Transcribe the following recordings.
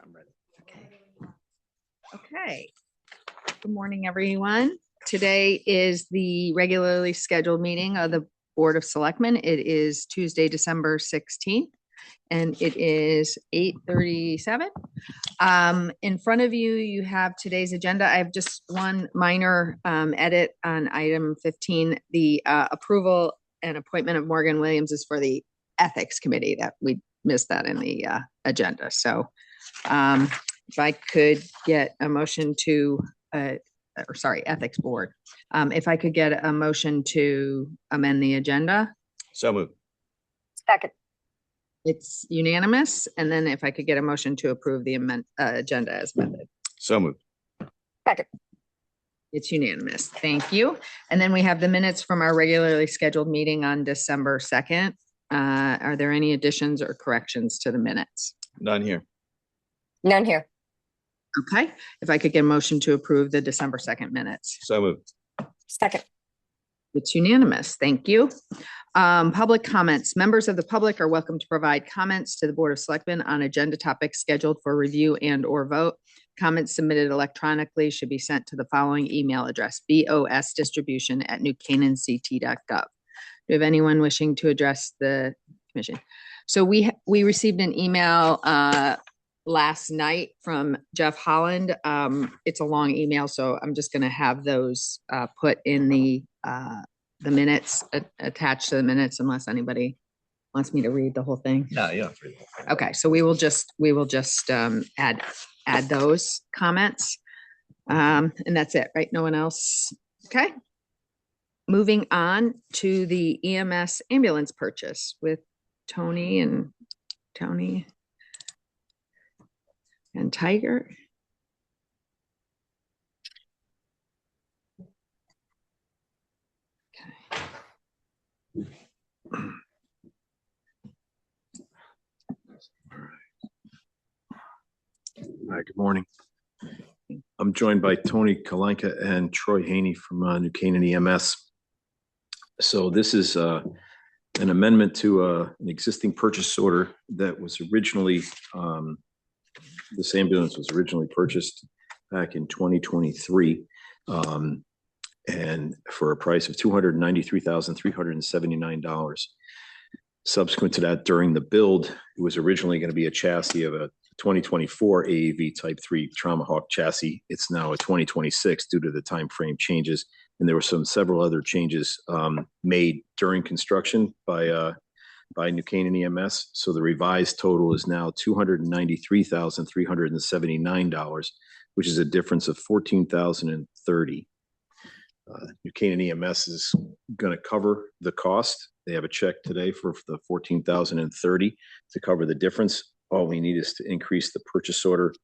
I'm ready. Okay. Good morning, everyone. Today is the regularly scheduled meeting of the Board of Selectmen. It is Tuesday, December 16th, and it is 8:37. In front of you, you have today's agenda. I have just one minor edit on item 15. The approval and appointment of Morgan Williams is for the Ethics Committee. That we missed that in the agenda. So if I could get a motion to, Ethics Board. If I could get a motion to amend the agenda. So moved. Second. It's unanimous. And then if I could get a motion to approve the agenda as amended. So moved. Second. It's unanimous. Thank you. And then we have the minutes from our regularly scheduled meeting on December 2nd. Are there any additions or corrections to the minutes? None here. None here. Okay. If I could get a motion to approve the December 2nd minutes. So moved. Second. It's unanimous. Thank you. Public comments. Members of the public are welcome to provide comments to the Board of Selectmen on agenda topics scheduled for review and or vote. Comments submitted electronically should be sent to the following email address: bosdistribution@newcanaanct.gov. Do we have anyone wishing to address the commission? So we received an email last night from Jeff Holland. It's a long email, so I'm just going to have those put in the minutes, attached to the minutes, unless anybody wants me to read the whole thing. No, yeah. Okay, so we will just add those comments, and that's it, right? No one else. Okay. Moving on to the EMS ambulance purchase with Tony and Tiger. All right, good morning. I'm joined by Tony Kalanka and Troy Haney from New Canaan EMS. So this is an amendment to an existing purchase order that was originally, this ambulance was originally purchased back in 2023, and for a price of $293,379. Subsequent to that, during the build, it was originally going to be a chassis of a 2024 AAV Type 3 Trauma Hawk chassis. It's now a 2026 due to the time frame changes, and there were several other changes made during construction by New Canaan EMS. So the revised total is now $293,379, which is a difference of $14,030. New Canaan EMS is going to cover the cost. They have a check today for the $14,030 to cover the difference. All we need is to increase the purchase order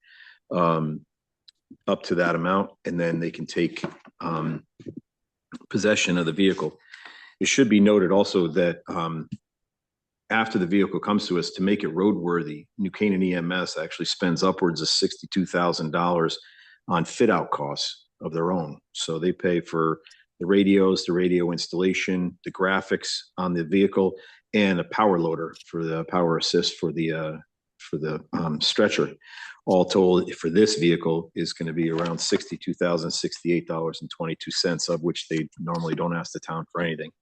up to that amount, and then they can take possession of the vehicle. It should be noted also that after the vehicle comes to us, to make it roadworthy, New Canaan EMS actually spends upwards of $62,000 on fit out costs of their own. So they pay for the radios, the radio installation, the graphics on the vehicle, and a power loader for the power assist for the stretcher. All told, for this vehicle is going to be around $62,068.22, of which they normally don't ask the town for anything.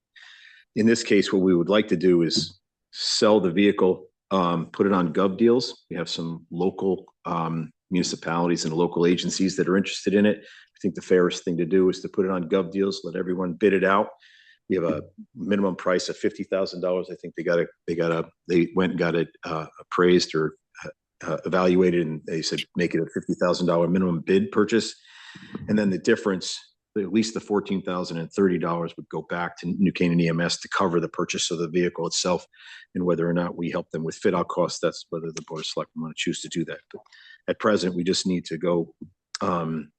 In this case, what we would like to do is sell the vehicle, put it on Gov Deals. We have some local municipalities and local agencies that are interested in it. I think the fairest thing to do is to put it on Gov Deals, let everyone bid it out. We have a minimum price of $50,000. I think they went and got it appraised or evaluated, and they said make it a $50,000 minimum bid purchase, and then the difference, at least the $14,030, would go back to New Canaan EMS to cover the purchase of the vehicle itself. And whether or not we help them with fit out costs, that's whether the Board of Selectmen want to choose to do that. But at present, we just need to go and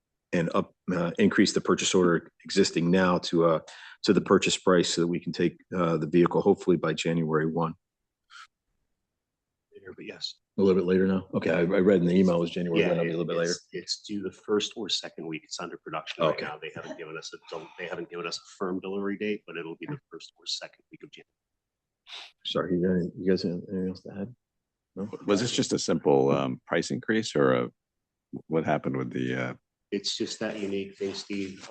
increase the purchase order existing now to the purchase price, so that we can take the vehicle hopefully by January 1. But yes. A little bit later now. Okay, I read in the email it was January. Yeah, a little bit later. It's due the first or second week. It's under production right now. They haven't given us a firm delivery date, but it'll be the first or second week of January. Sorry, you guys have anything else to add? No? Was this just a simple price increase or what happened with the, It's just that unique thing, Steve,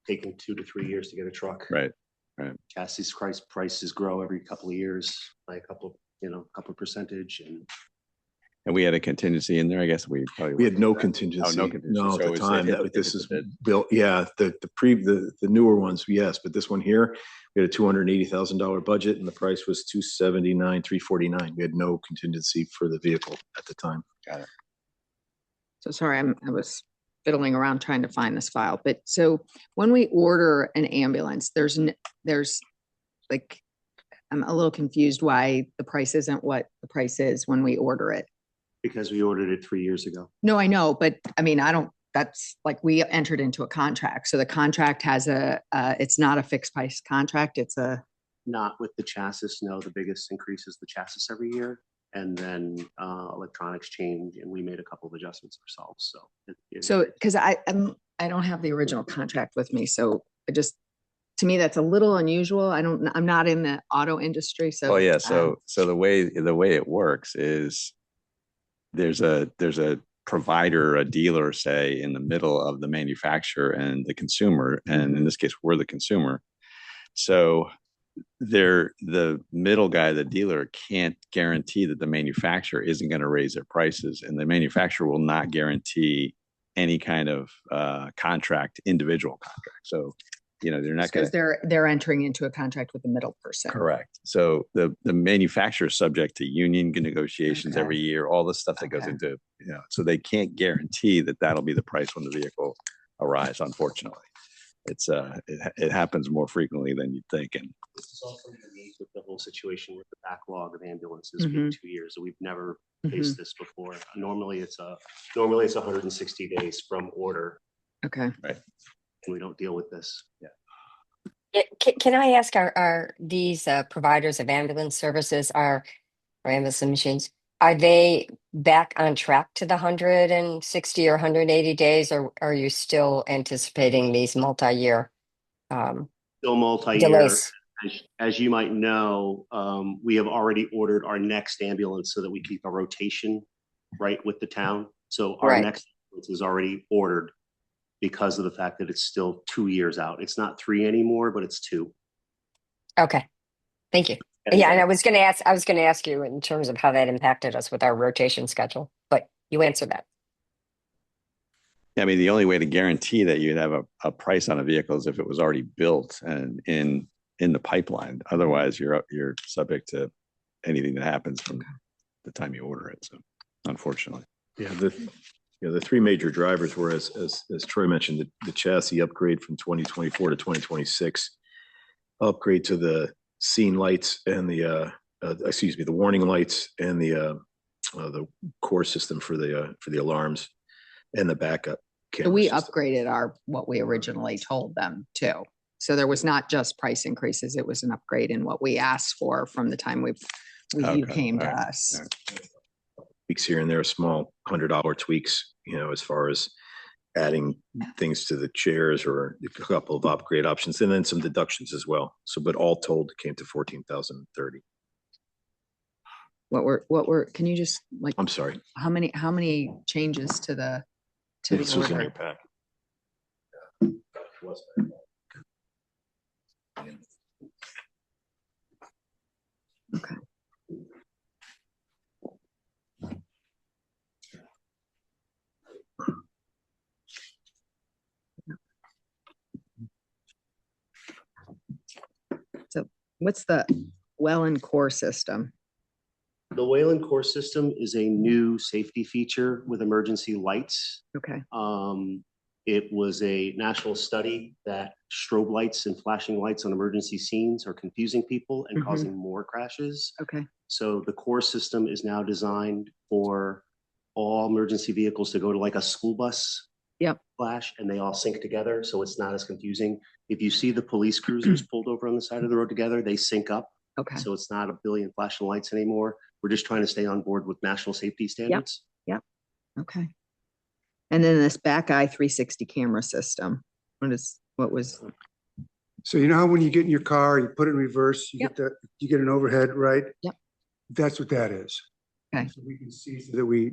taking 2 to 3 years to get a truck. right? Chassis prices grow every couple of years by a couple of percentage, And we had a contingency in there, I guess We had no contingency. no contingency. No, at So the it's- time, if that it- this if is it's a bid. built, yeah, the newer ones, yes, but this one here, we had a $280,000 budget and the price was $279,349. We had no contingency for the vehicle at the time. So sorry, I was fiddling around trying to find this file, but so when we order an ambulance, there's like, I'm a little confused why the price isn't what the price is when we order it. because we ordered it 3 years ago. No, I know, but I mean, that's like, we entered into a contract. So the contract has it's not a fixed price contract. It's Not with the chassis, no, the biggest increase is the chassis every year. And then electronics change and we made a couple of adjustments ourselves, so, because I don't have the original contract with me. So to me, that's a little unusual. I'm not in the auto industry, so. Oh, yeah. So the way it works is there's a provider, a dealer, say, in the middle of the manufacturer and the consumer. And in this case, we're the consumer. So the middle guy, the dealer, can't guarantee that the manufacturer isn't going to raise their prices, and the manufacturer will not guarantee any kind of individual contract. So, they're not going Because to. they're entering into a contract with the middle person. Correct. So the manufacturer is subject to union negotiations Okay. every year, all the stuff that goes Okay. into, so they can't guarantee that that'll be the price when the vehicle arrives, unfortunately. It happens more frequently than you'd think. And this is also unique with the whole situation with the backlog of ambulances being 2 years. We've never faced this before. Normally it's 160 days from order, Okay. and we don't deal with this. Yeah, can I ask, are these providers of ambulance services or ambulance machines, are they back on track to the 160 or 180 days, or are you still anticipating these multi-year Still multi-year. delays? As you might know, we have already ordered our next ambulance so that we keep a rotation right with the town. So our Right. next ambulance is already ordered because of the fact that it's still 2 years out. It's not 3 anymore, but it's 2. Okay, thank you. Yeah, and I was going to ask you in terms of how that impacted us with our rotation schedule, but you answered that. I mean, the only way to guarantee that you'd have a price on a vehicle is if it was already built and in the pipeline. Otherwise, you're subject to anything that happens from the time you order it. So, unfortunately. Yeah, the three major drivers were, as Troy mentioned, the chassis upgrade from 2024 to 2026, upgrade to the scene lights and the warning lights and the core system for the alarms and the backup So camera we system. upgraded what we originally told them too. So there was not just price increases, it was an upgrade in what we asked for from the time you Okay, came to all right, us. all right. Tweaks here and there, small $100 tweaks, as far as adding things to the chairs or a couple of upgrade options, and then some deductions as well. So, but all told, it came to $14,030. What were, can you just like, I'm sorry. how many changes to the This was in order? your pack. Okay. So what's the well and core system? The Wayland Core system is a new safety feature with emergency lights. Okay. It was a national study that strobe lights and flashing lights on emergency scenes are confusing people and causing more crashes. Okay. So the core system is now designed for all emergency vehicles to go to like a school bus flash, and they all sync together. So it's not as confusing. If you see the police cruisers pulled over on the side of the road together, they sync up. Okay. So it's not a billion flashing lights anymore. We're just trying to stay on board with national safety standards. Okay. And then this back eye 360 camera system. What was? So you know how when you get in your car, you put it in reverse, you Yep. get you get an overhead, right? Yep. That's what that is. Okay. So we can see so that we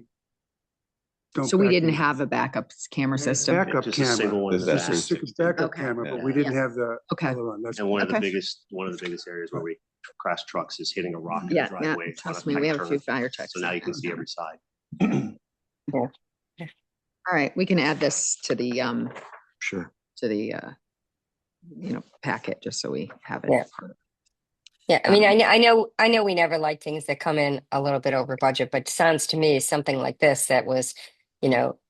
don't. So we back didn't in- have a backup camera We had a system. Backup Just a single camera. one. Is in the that Just a back. sick backup Okay. camera, but Yeah. we didn't Yeah. have the Okay. other one. That's And one of the Okay. biggest areas where we crash trucks is hitting a rock in the Yeah, driveway. yeah. on Trust a me, we tight have a few turn. fire techs. So now you can see every side. All right, we can add this to the, Sure. packet, just so we have it. Yeah. Yeah, I mean, I know we never like things that come in a little bit over budget, but sounds to me something like this that was,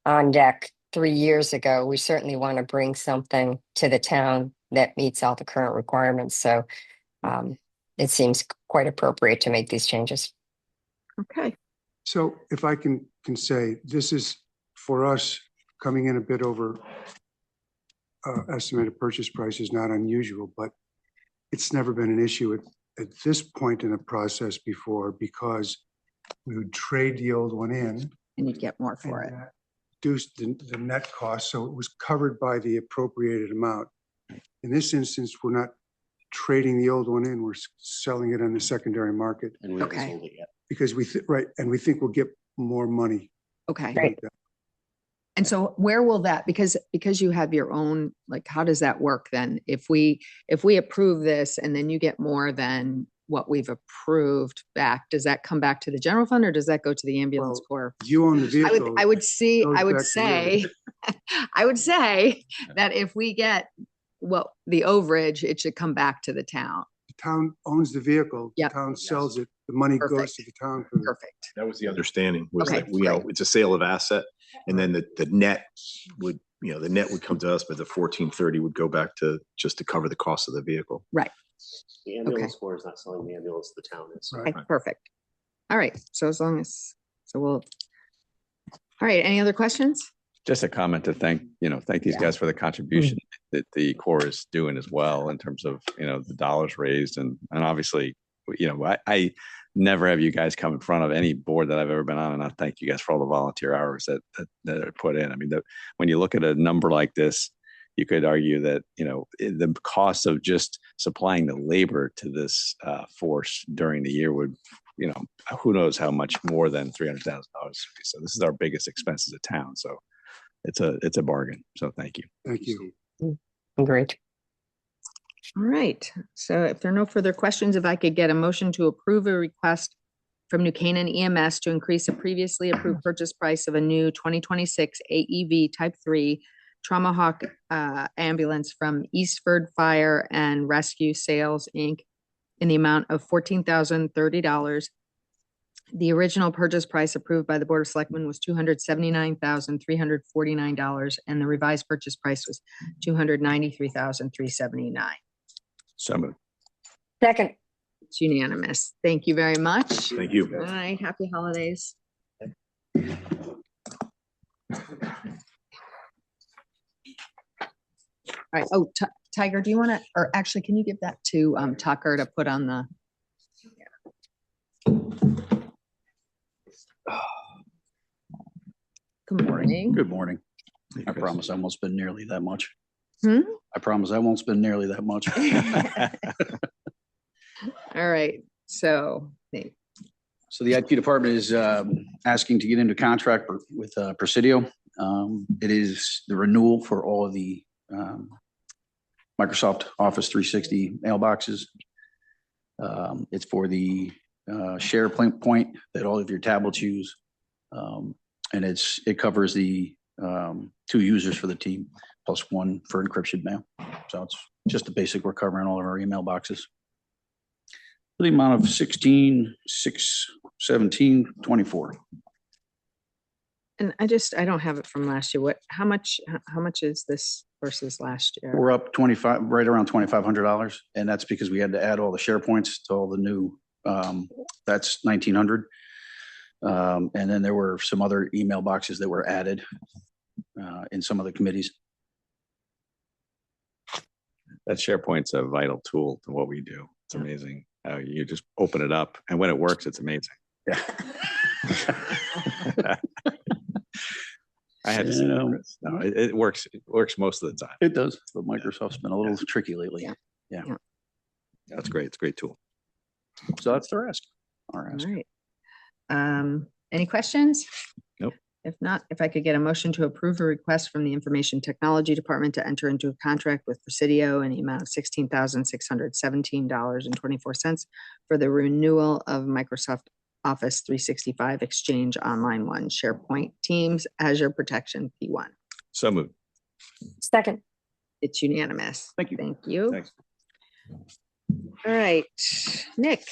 on deck 3 years ago. We certainly want to bring something to the town that meets all the current requirements. So it seems quite appropriate to make these changes. Okay, So if I can say, this is for us coming in a bit over estimated purchase price is not unusual, but it's never been an issue at this point in the process before, because we would trade the old one in. and you'd get more for it. and that reduced the net cost, so it was covered by the appropriated amount. In this instance, we're not trading the old one in, we're selling it on the secondary market And we haven't Okay. sold it yet. because and we think we'll get more money. Okay. Great. And so where will that, because you have your own, like, how does that work then? If we approve this and then you get more than what we've approved back, does that come back to the general fund or does that go to the ambulance Well, corps? You own the vehicle. I would goes back to say, I would say that if we get the overage, it should come back to the town. The town owns the vehicle. The Yep. town sells it. The money goes Perfect. to the town for the Perfect. That was the understanding, was Okay, that we, great. it's a sale of asset, and then the net would, the net would come to us, but the 1430 would go back to cover the cost of the vehicle. The ambulance corps is not selling the ambulance, the town is. Right. Okay, perfect. All right. So all right. Any other questions? Just a comment to thank these Yeah. guys for the contribution that the Corps is doing as well in terms of, the dollars raised. And obviously, I never have you guys come in front of any board that I've ever been on. And I thank you guys for all the volunteer hours that are put in. I mean, when you look at a number like this, you could argue that, the cost of just supplying the labor to this force during the year would, who knows how much more than $300,000. So this is our biggest expense as a town. So it's a bargain. So thank you. Thank you. Great. All right. So if there are no further questions, if I could get a motion to approve a request from New Canaan EMS to increase the previously approved purchase price of a new 2026 AEV Type 3 Trauma Hawk ambulance from Eastford Fire and Rescue Sales, Inc. in the amount of $14,030. The original purchase price approved by the Board of Selectmen was $279,349, and the revised purchase price was $293,379. So moved. Second. It's unanimous. Thank you very much. Thank you. All right, happy holidays. All right, oh, Tiger, do you want to, or actually, can you give that to Tucker to put on the? Good morning. Good morning. I Chris. promise I won't spend nearly that much. Hmm? I promise I won't spend nearly that much. All right, so, So the IT department is asking to get into contract with Presidio. It is the renewal for all of the Microsoft Office 360 mailboxes. It's for the share point that all of your tablets use. And it covers the 2 users for the team plus 1 for encryption mail. So it's just the basic. We're covering all of our email boxes. For the amount of 16,617.24. and I don't have it from last year. How much is this versus last year? We're up right around $2,500, and that's because we had to add all the SharePoints to all the new. That's 1,900, and then there were some other email boxes that were added in some of the committees. That SharePoint's a vital tool to what we do. It's amazing how you just open it up, and when it works, it's amazing. Yeah. I had to say that, Chris. No, it works. It works most of the time. It does, but Microsoft's been a little tricky lately. Yeah. That's great. It's a great tool. So that's their ask. Our All ask. right. Any questions? Nope. If not, if I could get a motion to approve a request from the Information Technology Department to enter into a contract with Presidio in the amount of $16,617.24 for the renewal of Microsoft Office 365 Exchange Online One, SharePoint, Teams, Azure Protection P1. So moved. Second. It's unanimous. Thank you. Thank you. Thanks. All right, Nick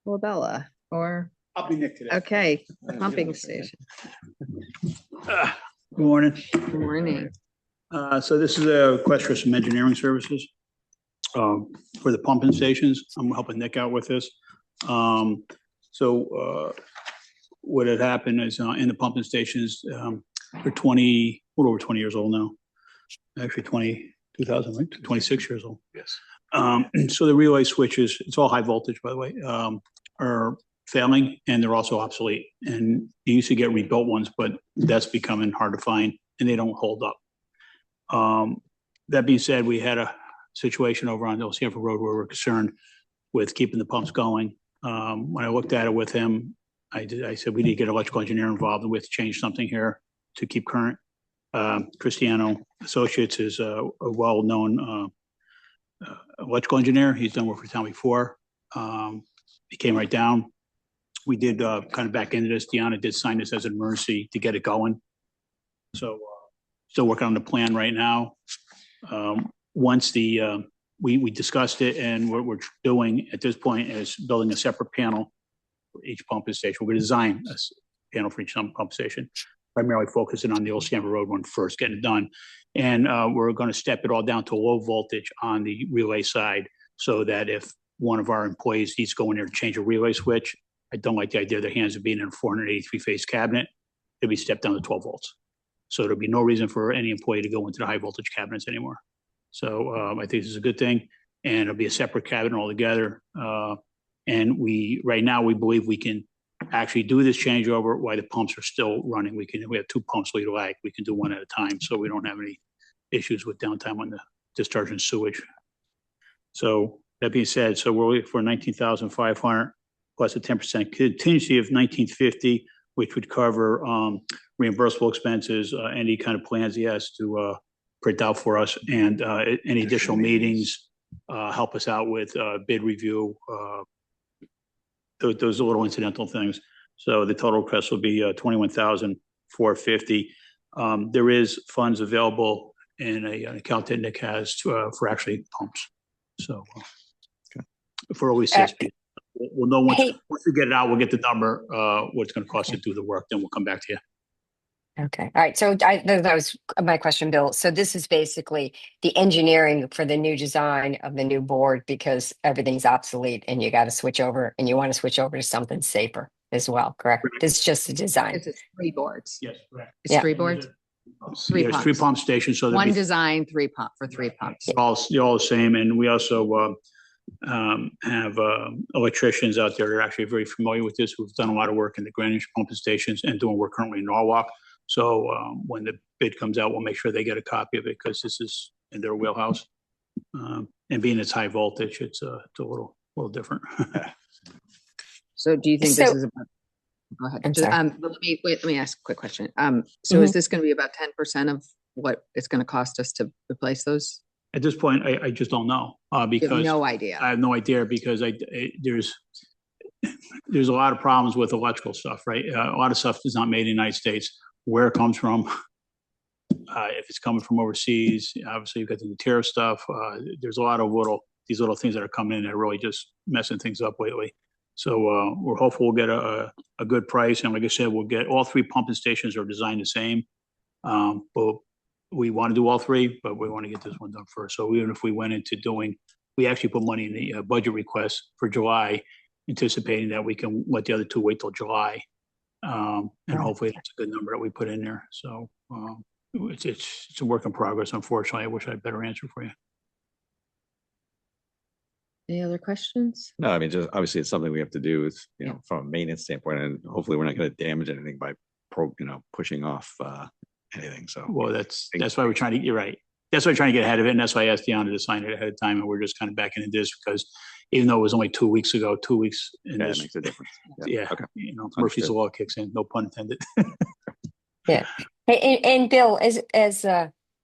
Lobella, or, I'll be Nick today. okay, pumping station. Good morning. Good morning. So this is a request for some engineering services for the pumping stations. I'm helping Nick out with this. What had happened is in the pumping stations, they're 20, a little over 20 years old now. Actually 2000, right? 26 years old. Yes. So the relay switches, it's all high voltage, by the way, are failing and they're also obsolete. And you used to get rebuilt ones, but that's becoming hard to find and they don't hold up. That being said, we had a situation over on the Old Sanford Road where we're concerned with keeping the pumps going. When I looked at it with him, I said, we need to get an electrical engineer involved and we have to change something here to keep current. Cristiano Associates is a well-known electrical engineer. He's done work for the town before. He came right down. We did kind of back into this. Deanna did sign this as an emergency to get it going. So still working on the plan right now. Once we discussed it and what we're doing at this point is building a separate panel for each pumping station. We're going to design a panel for each pump station, primarily focusing on the Old Sanford Road one first, getting it done. And we're going to step it all down to low voltage on the relay side so that if one of our employees needs to go in there to change a relay switch, I don't like the idea of their hands being in a 483 phase cabinet. It'll be stepped down to 12 volts. So there'll be no reason for any employee to go into the high voltage cabinets anymore. So I think this is a good thing, and it'll be a separate cabinet altogether. And right now we believe we can actually do this changeover while the pumps are still running. We have 2 pumps lead lag. We can do one at a time, so we don't have any issues with downtime on the discharge and sewage. So that being said, so we're looking for 19,500 plus a 10% contingency of 1950, which would cover reimbursable expenses, any kind of plans he has to print out for us, and any additional meetings, help us out with bid review, those little incidental things. So the total request will be 21,450. There is funds available in an account that Nick has for actually pumps. So for always 60. We'll know once we get it out, we'll get the number, what it's going to cost to do the work, then we'll come back to you. Okay. All right. So that was my question, Bill. So this is basically the engineering for the new design of the new board because everything's obsolete and you got to switch over and you want to switch over to something safer as well, correct? This is just the design. It's 3 boards. Yes, correct. It's 3 boards. There's 3 pump stations. So one design, 3 pumps. All the same. And we also have electricians out there that are actually very familiar with this, who've done a lot of work in the Greenwich pumping stations and doing work currently in Norwalk. So when the bid comes out, we'll make sure they get a copy of it because this is in their wheelhouse. And being it's high voltage, it's a little different. So do you think this is about, go ahead. Let me ask a quick question. So is this going to be about 10% of what it's going to cost us to replace those? At this point, I just don't know because you have no idea. I have no idea because there's a lot of problems with electrical stuff, right? A lot of stuff is not made in the United States. Where it comes from, if it's coming from overseas, obviously you've got the tariff stuff. There's a lot of these little things that are coming in that are really just messing things up lately. So we're hopeful we'll get a good price. And like I said, we'll get all 3 pumping stations are designed the same. But we want to do all 3, but we want to get this one done first. So even if we went into we actually put money in the budget request for July, anticipating that we can let the other 2 wait till July. And hopefully that's a good number that we put in there. So it's a work in progress. Unfortunately, I wish I had a better answer for you. Any other questions? No, I mean, just obviously it's something we have to do from a maintenance standpoint, and hopefully we're not going to damage anything by pushing off anything. So well, that's why we're trying to. You're right. That's why I'm trying to get ahead of it, and that's why I asked Deanna to sign it ahead of time, and we're just kind of backing into this because even though it was only 2 weeks ago, 2 weeks. In Yeah, it this, makes a difference. yeah, Okay. Murphy's Understood. Law kicks in, no pun intended. Yeah. Hey, and Bill,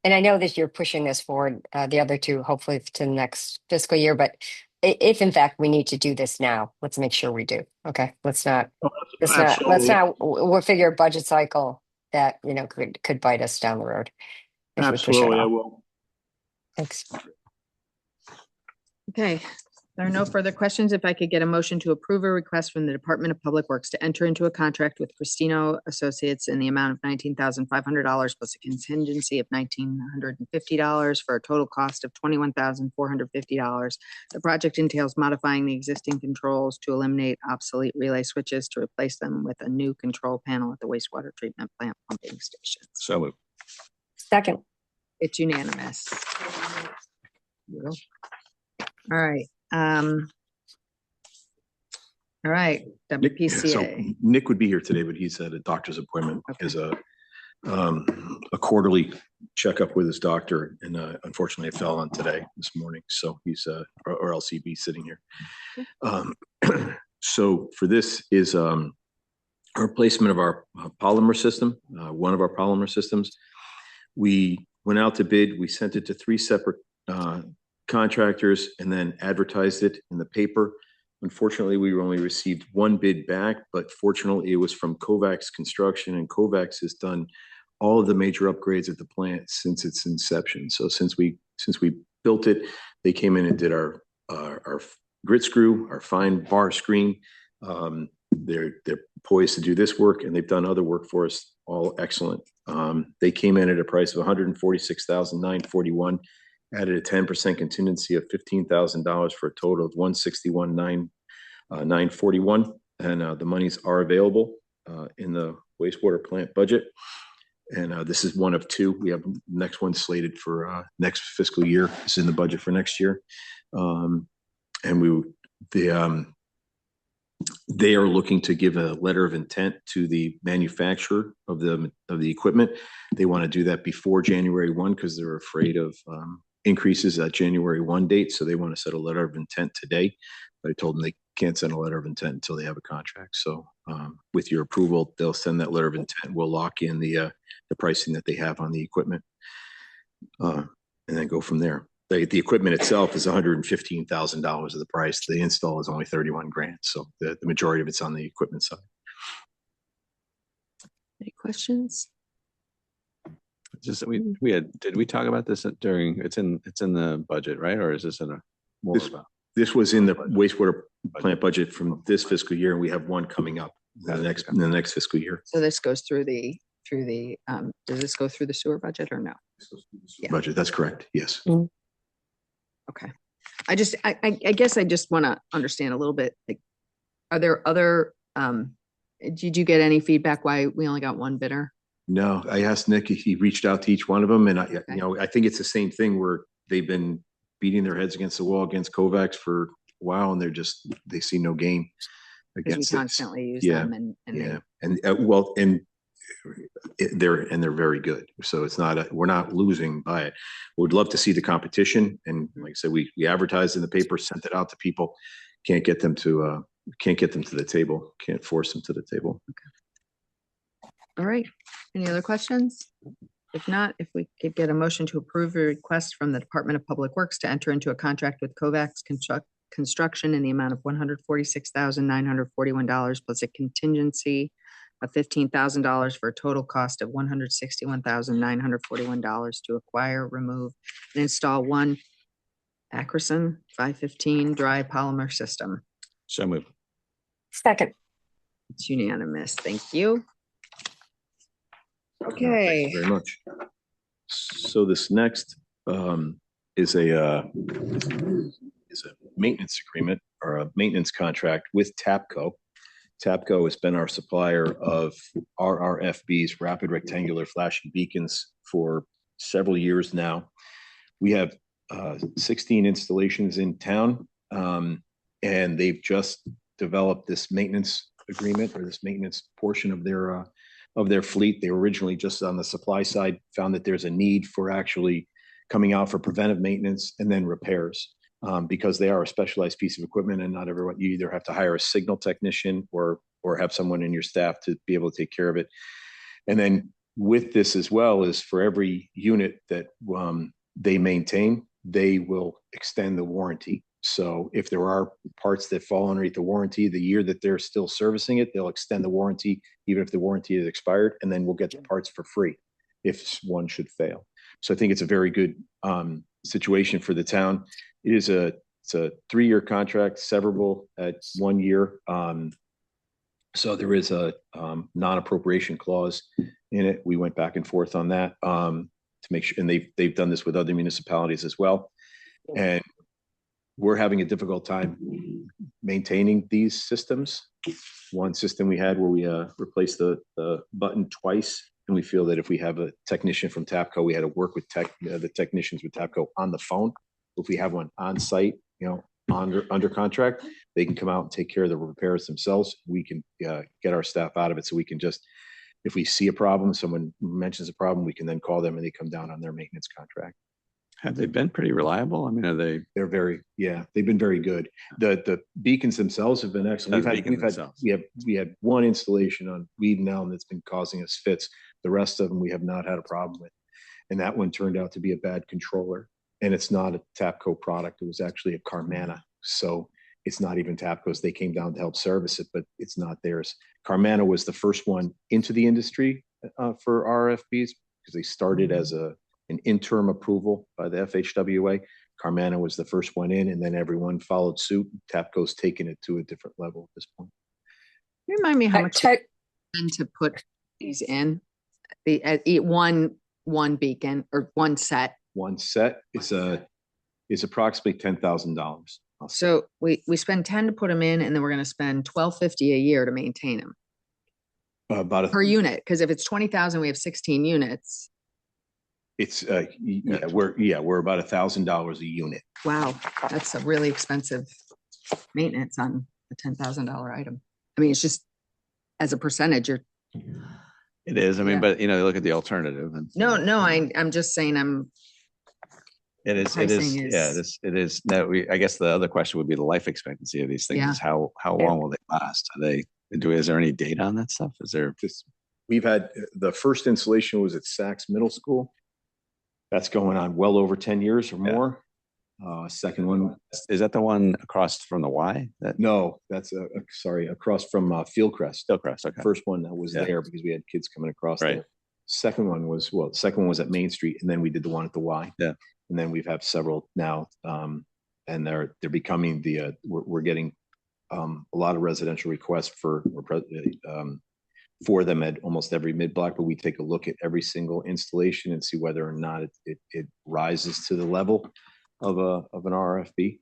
and I know that you're pushing this forward, the other two, hopefully to the next fiscal year, but if in fact we need to do this now, let's make sure we do. Okay, let's not, Absolutely. we'll figure a budget cycle that, could bite us down the road if we push it Absolutely, I off. will. Thanks. Okay, there are no further questions. If I could get a motion to approve a request from the Department of Public Works to enter into a contract with Cristino Associates in the amount of $19,500 plus a contingency of $1,950 for a total cost of $21,450. The project entails modifying the existing controls to eliminate obsolete relay switches to replace them with a new control panel at the wastewater treatment plant pumping stations. So moved. Second. It's unanimous. All right. All right, WPCA. Nick would be here today, but he's at a doctor's appointment as a quarterly checkup with his doctor, and unfortunately it fell on today, this morning. So he's or else he'd be sitting here. So for this is a replacement of our polymer system, one of our polymer systems. We went out to bid. We sent it to 3 separate contractors and then advertised it in the paper. Unfortunately, we only received 1 bid back, but fortunately it was from Kovacs Construction, and Kovacs has done all of the major upgrades at the plant since its inception. So since we built it, they came in and did our grit screw, our fine bar screen. They're poised to do this work, and they've done other work for us, all excellent. They came in at a price of $146,941. Added a 10% contingency of $15,000 for a total of $161,941, and the monies are available in the wastewater plant budget. And this is one of 2. We have the next one slated for next fiscal year. It's in the budget for next year, and they are looking to give a letter of intent to the manufacturer of the equipment. They want to do that before January 1 because they're afraid of increases at January 1 date. So they want to set a letter of intent today. But I told them they can't send a letter of intent until they have a contract. So with your approval, they'll send that letter of intent. We'll lock in the pricing that they have on the equipment, and then go from there. The equipment itself is $115,000 of the price. The install is only $31,000. So the majority of it's on the equipment side. Any questions? Just did we talk about this during, it's in the budget, right? Or is this in a more about? This was in the wastewater plant budget from this fiscal year, and we have one coming up in the next fiscal year. So this goes through the does this go through the sewer budget or no? Yeah. Budget, that's correct. Yes. Mm-hmm. Okay. I guess I just want to understand a little bit, like, are there other, did you get any feedback why we only got 1 bidder? No, I asked Nick if he reached out to each one of them, and I think it's the same thing where they've been beating their heads against the wall against Kovacs for a while, and they see no gain against We constantly use yeah, them, they're very good. So it's not we're not losing by it. We'd love to see the competition, and like I said, we advertised in the paper, sent it out to people. Can't get them to the table. Can't force them to the table. Okay. All right. Any other questions? If not, if we could get a motion to approve a request from the Department of Public Works to enter into a contract with Kovacs Construction in the amount of $146,941 plus a contingency of $15,000 for a total cost of $161,941 to acquire, remove, and install 1 Ackerson 515 dry polymer system. So moved. Second. It's unanimous. Thank you. Thank Okay. you very much. So this next is a maintenance agreement or a maintenance contract with TAPCO. TAPCO has been our supplier of RRFBs, rapid rectangular flashing beacons, for several years now. We have 16 installations in town, and they've just developed this maintenance agreement, or this maintenance portion of their fleet. They were originally just on the supply side, found that there's a need for actually coming out for preventive maintenance and then repairs. because they are a specialized piece of equipment, and not everyone, you either have to hire a signal technician or have someone in your staff to be able to take care of it. And then with this as well is for every unit that they maintain, they will extend the warranty. So if there are parts that fall underneath the warranty, the year that they're still servicing it, they'll extend the warranty, even if the warranty is expired, and then we'll get the parts for free if one should fail. So I think it's a very good situation for the town. It's a 3-year contract, severable at 1 year. So there is a non-appropriation clause in it. We went back and forth on that to make sure, and they've done this with other municipalities as well. And we're having a difficult time maintaining these systems. One system we had where we replaced the button twice, and we feel that if we have a technician from TAPCO, we had to work with the technicians with TAPCO on the phone. If we have one on site, under contract, they can come out and take care of the repairs themselves. We can get our staff out of it, so we can just, if we see a problem, someone mentions a problem, we can then call them and they come down on their maintenance contract. Have they been pretty reliable? I mean, are they? They're they've been very good. The beacons themselves have been excellent. We had one installation on Weed and Elm that's been causing us fits. The rest of them we have not had a problem with. And that one turned out to be a bad controller. And it's not a TAPCO product. It was actually a Carmana. So it's not even TAPCO's. They came down to help service it, but it's not theirs. Carmana was the first one into the industry for RFPs because they started as an interim approval by the FHWA. Carmana was the first one in, and then everyone followed suit. TAPCO's taken it to a different level at this point. Remind me how much to put these in one beacon or one set. One set is approximately $10,000. So we spend 10 to put them in, and then we're going to spend $12.50 a year to maintain them. About per unit, because if it's 20,000, we have 16 units. It's we're about $1,000 a unit. Wow, that's a really expensive maintenance on a $10,000 item. I mean, it's just as a percentage, It is. I mean, Yeah. but you look at the alternative. And no, I'm just saying It is. It is. No, I guess the other question would be the life expectancy of these things. Yeah. Is how long will they last? Is there any data on that stuff? Is there? We've had the first installation was at Sachs Middle School. That's going on well over 10 years or more. Second one. Is that the one across from the Y? No, that's across from Fieldcrest. Fieldcrest. Okay. First one that was there because we had kids coming across Right. there. Second one was at Main Street, and then we did the one at the Y. Yeah. And then we've had several now, and they're becoming we're getting a lot of residential requests for them at almost every mid-block, but we take a look at every single installation and see whether or not it rises to the level of an RFP.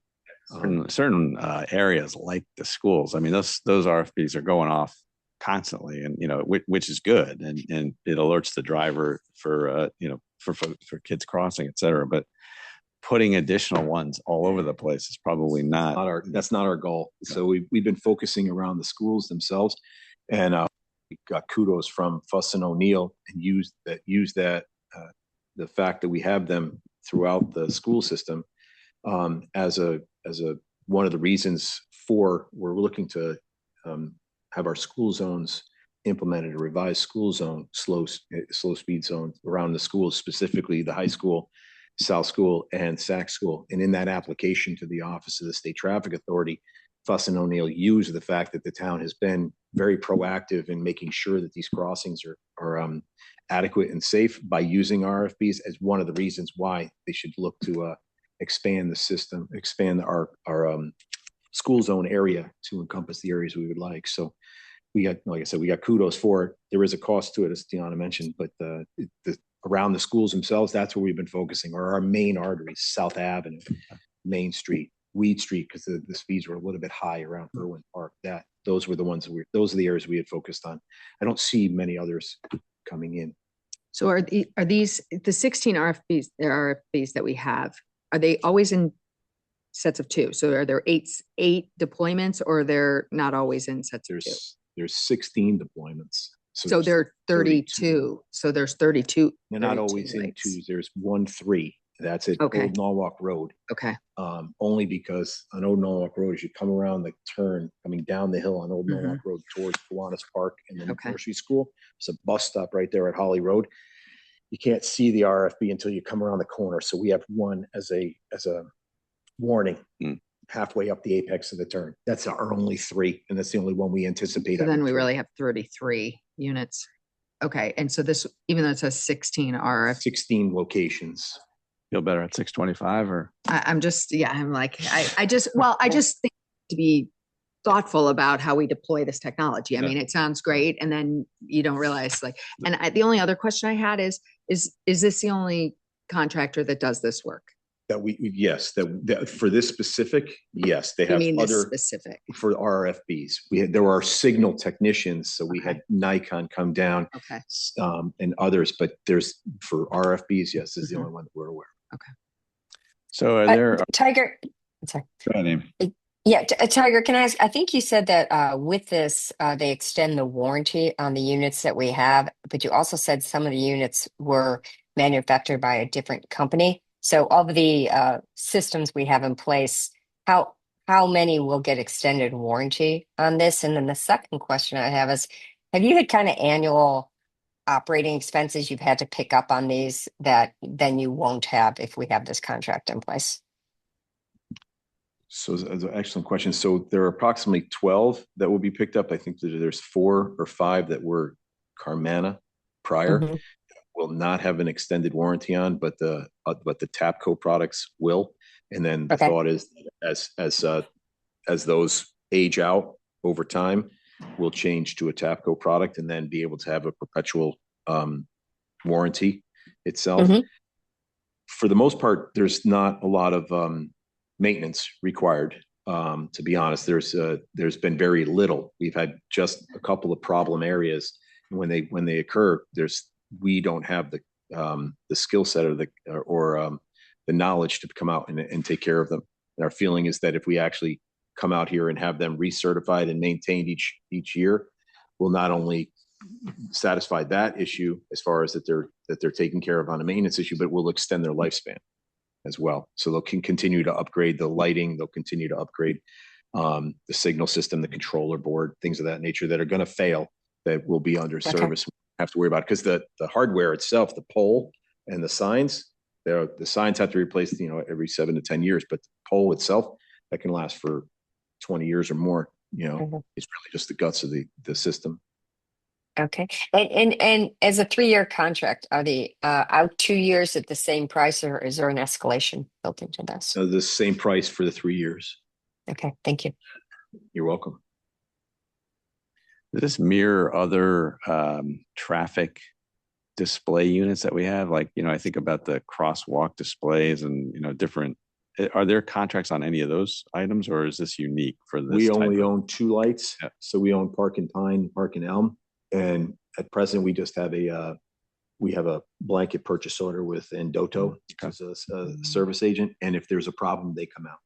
Certain areas like the schools. I mean, those RFPs are going off constantly, and which is good, and it alerts the driver for kids crossing, et cetera. But putting additional ones all over the place is probably that's not our goal. So we've been focusing around the schools themselves, and we got kudos from Fuss and O'Neill and use that the fact that we have them throughout the school system as one of the reasons we're looking to have our school zones implemented, a revised school zone, slow speed zone around the schools, specifically the high school, South School, and Sac School. And in that application to the Office of the State Traffic Authority, Fuss and O'Neill used the fact that the town has been very proactive in making sure that these crossings are adequate and safe by using RFPs as one of the reasons why they should look to expand the system, expand our school zone area to encompass the areas we would like. So we got kudos for it. There is a cost to it, as Deanna mentioned, but around the schools themselves, that's where we've been focusing, or our main arteries, South Avenue, Main Street, Weed Street, because the speeds were a little bit high around Irwin Park. Those were the ones those are the areas we had focused on. I don't see many others coming in. So are these the 16 RFPs that we have? Are they always in sets of 2? So are there eight deployments, or they're not always in sets of 2? There's 16 deployments. So there are 32. So there's 32. They're not always in 2s. There's 1-3 That's at Okay. Old Norwalk Road. Okay. Only because on Old Norwalk Road, as you come around the turn, coming down the hill on Old Norwalk Road towards Kiwanis Park and then Okay. Nursery School, there's a bus stop right there at Holly Road. You can't see the RFB until you come around the corner. So we have one as a warning halfway up the apex of the turn. That's our only 3, and that's the only one we anticipate. So then we having really have 33 units. Okay. And so this, even though it says 16 RF, 16 locations. Feel better at 625 or? I'm just, yeah, I'm like, I just think to be thoughtful about how we deploy this technology. I Yeah. mean, it sounds great. And then you don't realize the only other question I had is this the only contractor that does this work? That yes, that for this specific, yes, they You have mean this other specific? for RFBs. There are signal technicians, so we Okay. had Nikon come down, Okay. and others, but there's for RFBs, yes, this is the Mhm. only one that we're aware of. So are there? Tiger, sorry. Go ahead, Amy. Yeah, Tiger, can I ask, I think you said that with this, they extend the warranty on the units that we have, but you also said some of the units were manufactured by a different company. So of the systems we have in place, how many will get extended warranty on this? And then the second question I have is, have you had kind of annual operating expenses you've had to pick up on these that then you won't have if we have this contract in place? So that's an excellent question. So there are approximately 12 that will be picked up. I think that there's 4 or 5 that were Carmana prior. Mhm. Will not have an extended warranty on, but the Tapco products will. And then the Okay. thought is as those age out over time, we'll change to a Tapco product and then be able to have a perpetual warranty itself. Mhm. For the most part, there's not a lot of maintenance required. To be honest, there's been very little. We've had just a couple of problem areas. When they occur, we don't have the skill set or the knowledge to come out and take care of them. And our feeling is that if we actually come out here and have them recertified and maintained each year, we'll not only satisfy that issue as far as that they're taken care of on a maintenance issue, but we'll extend their lifespan as well. So they'll continue to upgrade the lighting, they'll continue to upgrade the signal system, the controller board, things of that nature that are going to fail that will be under service. We don't have to worry about because the hardware itself, the pole and the signs, the signs have to replace every 7 to 10 years, but the pole itself that can last for 20 years or more. It's really just the guts of the system. Okay. And as a 3-year contract, are they out 2 years at the same price, or is there an escalation built into this? So the same price for the 3 years. Okay, thank you. You're welcome. Does this mirror other traffic display units that we have? Like, I think about the crosswalk displays and, different. Are there contracts on any of those items, or is this unique for this? We only own 2 lights. Yeah. So we own Park and Pine, Park and Elm. And at present, we just have a blanket purchase order with Endoto as a service agent. And if there's a problem, they come out.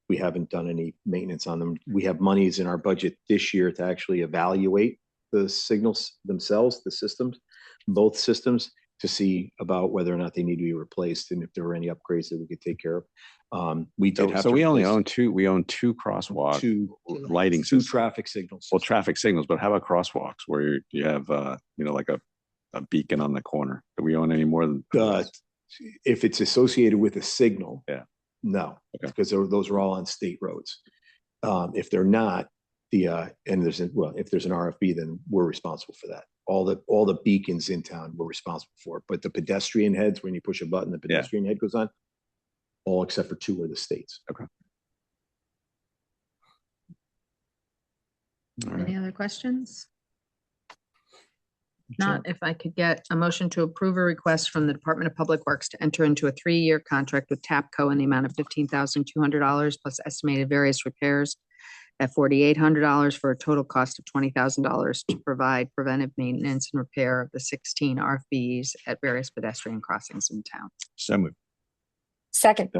We haven't done any maintenance on them. We have monies in our budget this year to actually evaluate the signals themselves, the systems, both systems, to see about whether or not they need to be replaced and if there were any upgrades that we could take care of. We did have. So we only own 2. We own 2 crosswalk, 2 lighting 2 systems. traffic signals. Well, traffic signals, but how about crosswalks where you have like a beacon on the corner? Do we own any more than? If it's associated with a signal, yeah, no, because those are all on state roads. If they're not, if there's an RFB, then we're responsible for that. All the beacons in town we're responsible for, but the pedestrian heads, when you push a button, the pedestrian head goes on. All except for 2 are the states. Okay. Any other questions? Not, if I could get a motion to approve a request from the Department of Public Works to enter into a 3-year contract with Tapco in the amount of $15,200 plus estimated various repairs at $4,800 for a total cost of $20,000 to provide preventive maintenance and repair of the 16 RFBs at various pedestrian crossings in town. So moved. Second.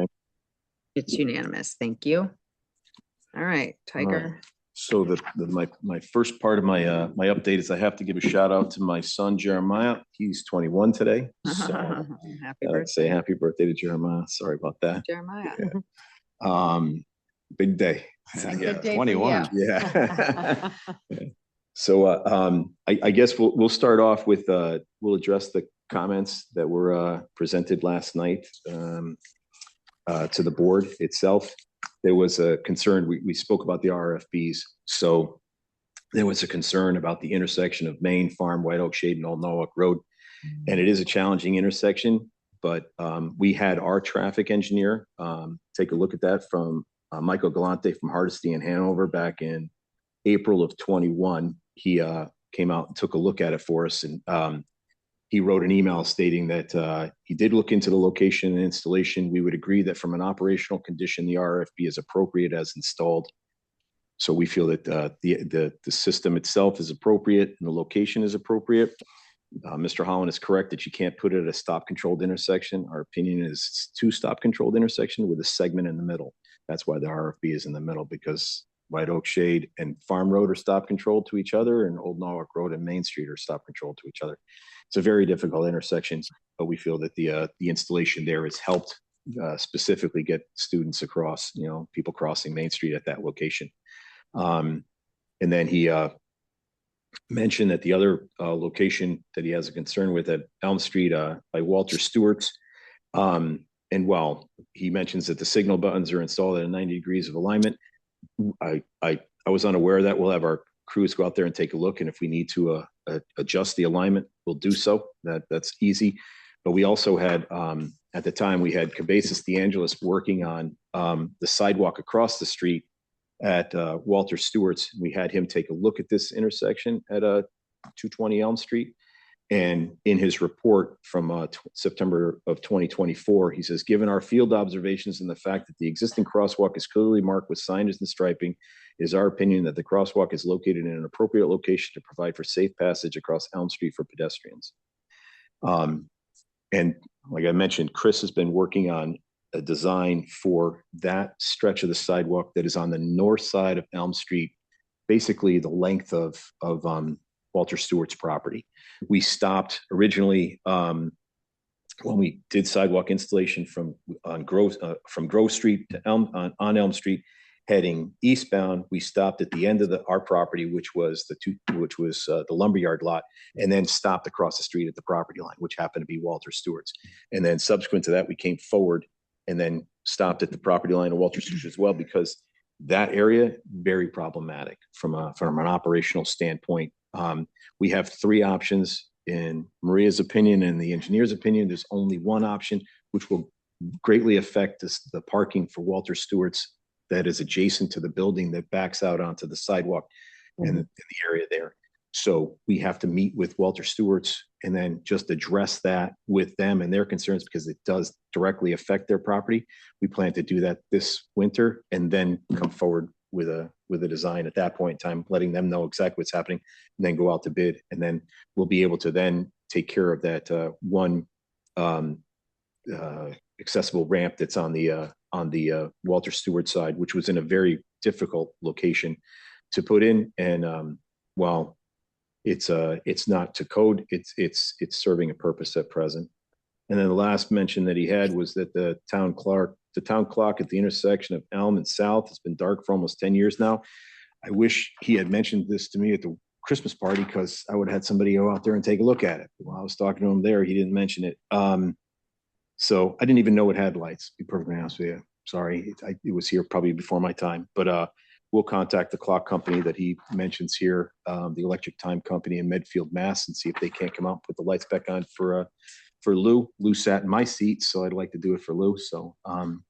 It's unanimous. Thank you. All right, Tiger. So my first part of my my update is I have to give a shout out to my son Jeremiah. He's 21 today. So Happy I'd say birthday, happy birthday to Jeremiah. Sorry about that. Jeremiah. Big day. It's a Yeah, good day for 21. you. Yeah. So I guess we'll start off with we'll address the comments that were presented last night to the board itself. There was a concern, we spoke about the RFBs. So there was a concern about the intersection of Main Farm, White Oak Shade, and Old Norwalk Road. And it is a challenging intersection, but we had our traffic engineer take a look at that from Michael Galante from Hardesty in Hanover back in April of 21. He came out and took a look at it for us. And he wrote an email stating that he did look into the location and installation. We would agree that from an operational condition, the RFB is appropriate as installed. So we feel that the system itself is appropriate and the location is appropriate. Mr. Holland is correct that you can't put it at a stop controlled intersection. Our opinion is it's two stop controlled intersection with a segment in the middle. That's why the RFB is in the middle, because White Oak Shade and Farm Road are stop controlled to each other, and Old Norwalk Road and Main Street are stop controlled to each other. It's a very difficult intersection, but we feel that the installation there has helped specifically get students across, people crossing Main Street at that location. And then he mentioned that the other location that he has a concern with at Elm Street by Walter Stewart's. And while he mentions that the signal buttons are installed at 90 degrees of alignment, I was unaware of that. We'll have our crews go out there and take a look, and if we need to adjust the alignment, we'll do so. That's easy. But we also had at the time we had Cabezas DeAngelis working on the sidewalk across the street at Walter Stewart's. We had him take a look at this intersection at 220 Elm Street. And in his report from September of 2024, he says, given our field observations and the fact that the existing crosswalk is clearly marked with signage and striping, it is our opinion that the crosswalk is located in an appropriate location to provide for safe passage across Elm Street for pedestrians. And like I mentioned, Chris has been working on a design for that stretch of the sidewalk that is on the north side of Elm Street, basically the length of Walter Stewart's property. We stopped originally when we did sidewalk installation from Grove Street to on Elm Street, heading eastbound. We stopped at the end of our property, which was the lumberyard lot, and then stopped across the street at the property line, which happened to be Walter Stewart's. And then subsequent to that, we came forward and then stopped at the property line of Walter Stewart's as well, because that area very problematic from an operational standpoint. We have three options. In Maria's opinion and the engineer's opinion, there's only one option, which will greatly affect the parking for Walter Stewart's that is adjacent to the building that backs out onto the sidewalk and in the area there. So we have to meet with Walter Stewart's and then just address that with them and their concerns, because it does directly affect their property. We plan to do that this winter and then come forward with a design at that point in time, letting them know exactly what's happening, and then go out to bid. And then we'll be able to then take care of that one accessible ramp that's on the Walter Stewart side, which was in a very difficult location to put in. And while it's not to code, it's serving a purpose at present. And then the last mention that he had was that the town clock at the intersection of Elm and South has been dark for almost 10 years now. I wish he had mentioned this to me at the Christmas party, because I would have had somebody go out there and take a look at it. While I was talking to him there, he didn't mention it. So I didn't even know it had lights, to be perfectly honest with you. Sorry, it was here probably before my time, but we'll contact the clock company that he mentions here, the Electric Time Company in Medfield, Mass, and see if they can't come out and put the lights back on for Lou. Lou sat in my seat, so I'd like to do it for Lou. So I don't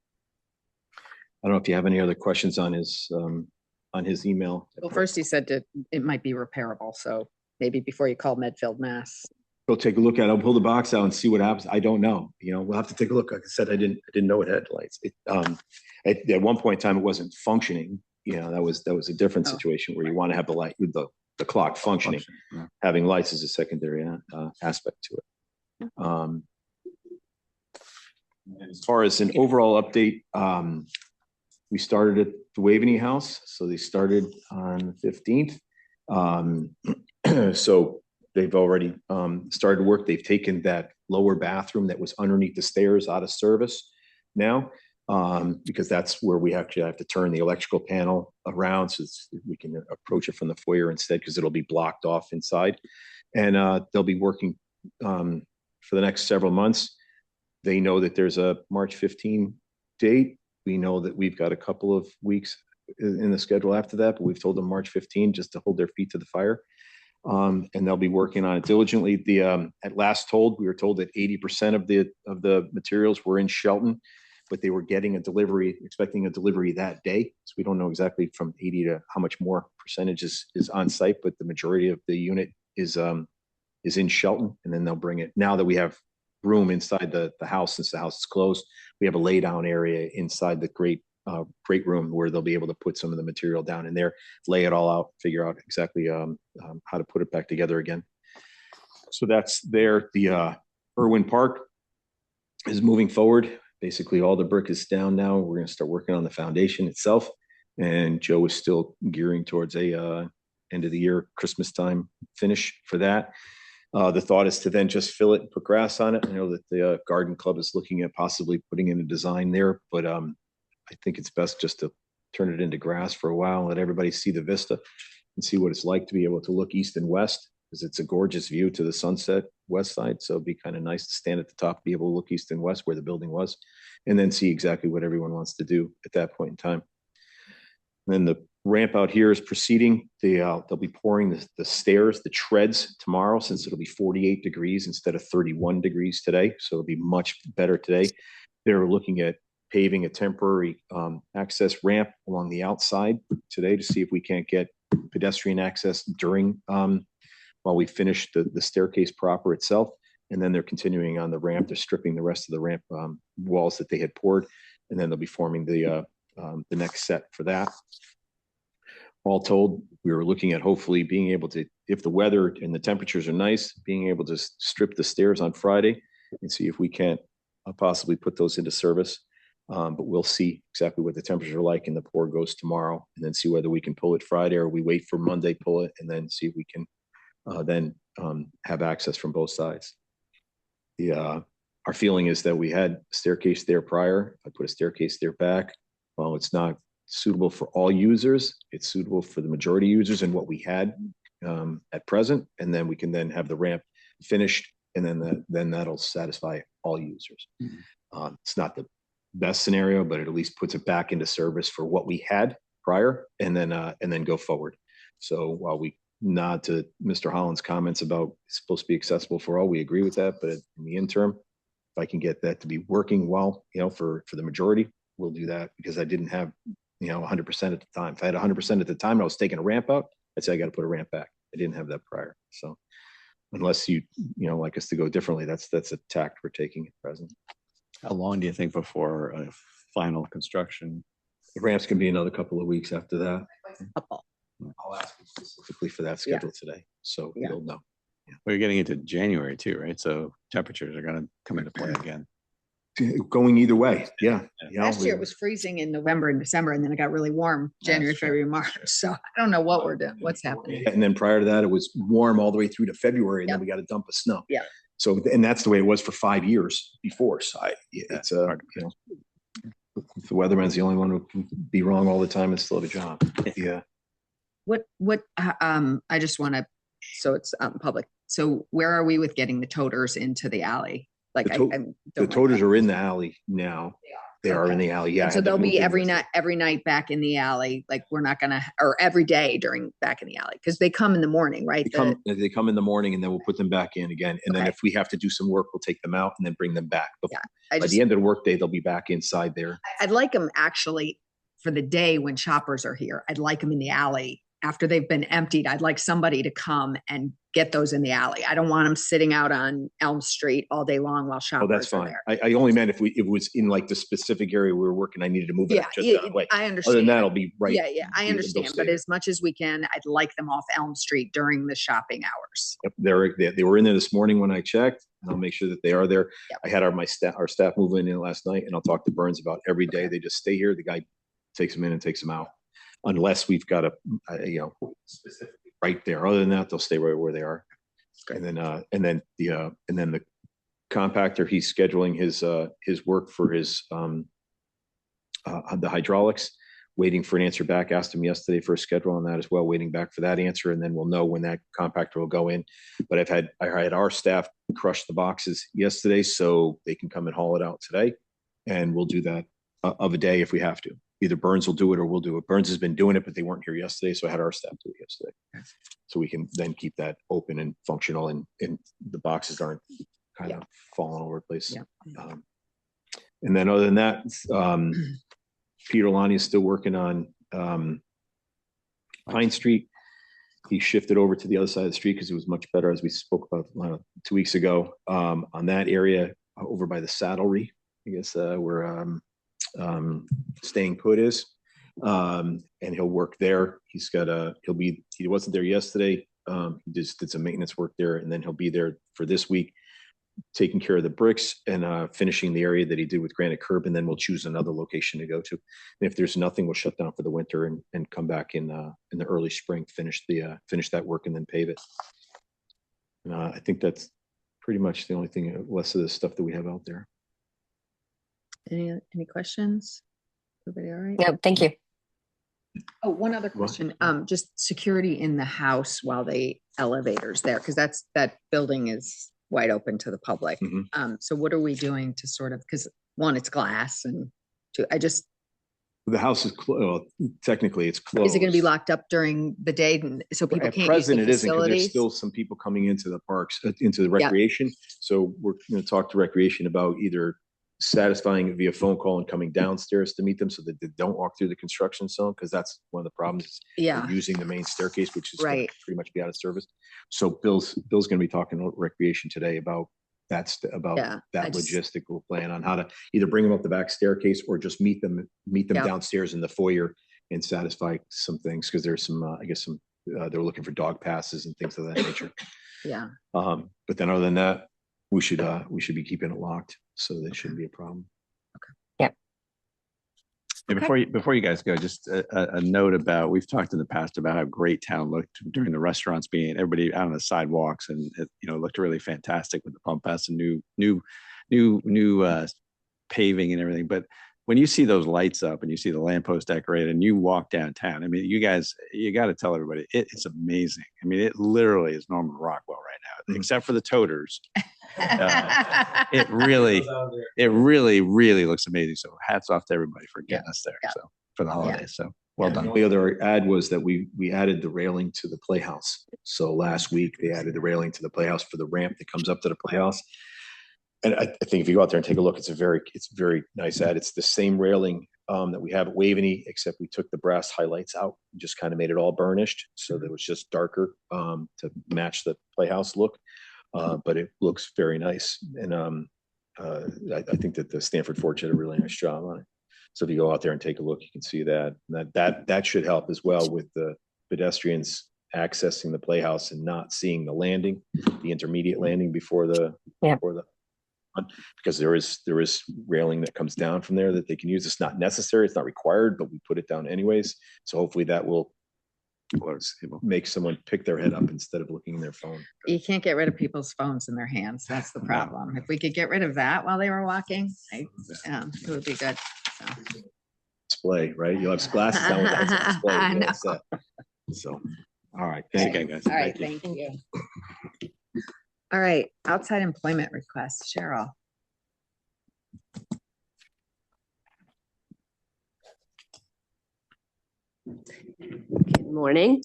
know if you have any other questions on his email. Well, first he said that it might be repairable, so maybe before you call Medfield, Mass. Go take a look at it. I'll pull the box out and see what happens. I don't know. We'll have to take a look. Like I said, I didn't know it had lights. At one point in time, it wasn't functioning. That was a different situation where you want to have the light, the clock functioning. Yeah. Having lights is a secondary aspect to it. And as far as an overall update, We started at the Waveney House, so they started on the 15th. So they've already started work. They've taken that lower bathroom that was underneath the stairs out of service now, because that's where we actually have to turn the electrical panel around so we can approach it from the foyer instead, because it'll be blocked off inside. And they'll be working for the next several months. They know that there's a March 15 date. We know that we've got a couple of weeks in the schedule after that, but we've told them March 15 just to hold their feet to the fire. And they'll be working on it diligently. At last told, we were told that 80% of the materials were in Shelton, but they were getting expecting a delivery that day. So we don't know exactly from 80 to how much more percentage is on site, but the majority of the unit is in Shelton, and then they'll bring it. Now that we have room inside the house, since the house is closed, we have a lay down area inside the great room where they'll be able to put some of the material down in there, lay it all out, figure out exactly how to put it back together again. So that's there. The Irwin Park is moving forward. Basically, all the brick is down now. We're going to start working on the foundation itself, and Joe is still gearing towards a end of the year, Christmas time finish for that. The thought is to then just fill it and put grass on it. I know that the garden club is looking at possibly putting in a design there, but I think it's best just to turn it into grass for a while and let everybody see the vista and see what it's like to be able to look east and west, because it's a gorgeous view to the sunset west side. So it'd be kind of nice to stand at the top, be able to look east and west where the building was, and then see exactly what everyone wants to do at that point in time. And then the ramp out here is proceeding. They'll be pouring the stairs, the treads tomorrow, since it'll be 48 degrees instead of 31 degrees today. So it'll be much better today. They're looking at paving a temporary access ramp along the outside today to see if we can't get pedestrian access during while we finish the staircase proper itself. And then they're continuing on the ramp. They're stripping the rest of the ramp walls that they had poured, and then they'll be forming the next set for that. All told, we were looking at hopefully being able to, if the weather and the temperatures are nice, being able to strip the stairs on Friday and see if we can't possibly put those into service. But we'll see exactly what the temperatures are like, and the pour goes tomorrow, and then see whether we can pull it Friday, or we wait for Monday, pull it, and then see if we can then have access from both sides. Our feeling is that we had a staircase there prior. I put a staircase there back. Well, it's not suitable for all users. It's suitable for the majority users and what we had at present, and then we can then have the ramp finished, and then that'll satisfy all users. It's not the best scenario, but it at least puts it back into service for what we had prior, and then go forward. So while we nod to Mr. Holland's comments about it's supposed to be accessible for all, we agree with that. But in the interim, if I can get that to be working well, for the majority, we'll do that, because I didn't have 100% at the time. If I had 100% at the time and I was taking a ramp out, I'd say I got to put a ramp back. I didn't have that prior. So unless you like us to go differently, that's a tact we're taking at present. How long do you think before final construction? The ramps can be another couple of weeks after that. I'll ask you specifically for that schedule today, so you'll know. We're getting into January too, right? So temperatures are going to come into play again. Going either way, yeah. Last year it was freezing in November and December, and then it got really warm January, February, March. So I don't know what we're doing, what's happening. And then prior to that, it was warm all the way through to February, and then we got a dump of snow. Yeah. So, and that's the way it was for 5 years before. So it's the weatherman's the only one who can be wrong all the time and still have a job. Yeah. I just want to, so it's public. So where are we with getting the toters into the alley? Like the toters are in the alley now. They are in the alley. Yeah. And so they'll be every night back in the alley. Like we're not gonna, or every day back in the alley, because they come in the morning, right? They come in the morning, and then we'll put them back in again. And then if we have to do some work, we'll take them out and then bring them back. But by the end of the workday, they'll be back inside there. I'd like them actually for the day when shoppers are here. I'd like them in the alley after they've been emptied. I'd like somebody to come and get those in the alley. I don't want them sitting out on Elm Street all day long while shoppers that's fine. are there. I only meant if it was in like the specific area we were working, I needed to move it just that way. I understand. Other than that, it'll be right. Yeah, I understand. But as much as we can, I'd like them off Elm Street during the shopping hours. Yep, they were in there this morning when I checked, and I'll make sure that they are there. Yep. I had our staff moving in last night, and I'll talk to Burns about every day. They just stay here. The guy takes them in and takes them out. Unless we've got specifically right there. Other than that, they'll stay right where they are. And then the compactor, he's scheduling his work for his the hydraulics, waiting for an answer back. Asked him yesterday for a schedule on that as well, waiting back for that answer, and then we'll know when that compactor will go in. But I had our staff crush the boxes yesterday, so they can come and haul it out today, and we'll do that of a day if we have to. Either Burns will do it or we'll do it. Burns has been doing it, but they weren't here yesterday, so I had our staff do it yesterday, so we can then keep that open and functional, and the boxes aren't kind of falling all over the place. Yeah. And then other than that, Peter Lonnie is still working on Pine Street. He shifted over to the other side of the street because it was much better, as we spoke about 2 weeks ago, on that area over by the saddlery, I guess, where Staying Put is. And he'll work there. He wasn't there yesterday. He just did some maintenance work there, and then he'll be there for this week, taking care of the bricks and finishing the area that he did with granite curb, and then we'll choose another location to go to. And if there's nothing, we'll shut down for the winter and come back in the early spring, finish that work and then pave it. I think that's pretty much the only thing, less of the stuff that we have out there. Any questions? Everybody all right? No, thank you. Oh, one other question. Just security in the house while the elevator's there, because that building is wide open to the public. Mm-hmm. So what are we doing to sort of, because one, it's glass, and two, the house is technically it's closed. Is it going to be locked up during the day so people can't use the it isn't, because there's facilities? still some people coming into the parks, into the recreation. So we're going to talk to recreation about either satisfying it via phone call and coming downstairs to meet them so that they don't walk through the construction zone, because that's one of the problems. Yeah. Using the main staircase, which is right, pretty much be out of service. So Bill's going to be talking to recreation today about that logistical plan on how to either bring them up the back staircase or just meet them downstairs in the foyer and satisfy some things, because there's some they're looking for dog passes and things of that nature. Yeah. But then other than that, we should be keeping it locked, so that shouldn't be a problem. Yeah. And before you guys go, just a note about, we've talked in the past about how great town looked during the restaurants being everybody out on the sidewalks, and it looked really fantastic with the pump house and new paving and everything. But when you see those lights up and you see the lamppost decorated and you walk downtown, I mean, you got to tell everybody it's amazing. I mean, it literally is Norman Rockwell right now, except for the toters. It really looks amazing. So hats off to everybody for getting us there. So for the holidays. So well done. The only other add was that we added the railing to the Playhouse. So last week they added the railing to the Playhouse for the ramp that comes up to the Playhouse. And I think if you go out there and take a look, it's a very nice ad. It's the same railing that we have at Waveney, except we took the brass highlights out and just kind of made it all burnished, so that it was just darker to match the Playhouse look. But it looks very nice, and I think that the Stanford Forge did a really nice job on it. So if you go out there and take a look, you can see that should help as well with the pedestrians accessing the Playhouse and not seeing the landing, the intermediate landing before the because there is railing that comes down from there that they can use. It's not necessary, it's not required, but we put it down anyways. So hopefully that will make someone pick their head up instead of looking in their phone. You can't get rid of people's phones in their hands. That's the problem. If we could get rid of that while they were walking, it would be good. So. Display, right? You'll have glasses on without display. I know. So, all right. Thank you, guys. All right. Thank you. All right. Outside employment requests, Cheryl. Good morning.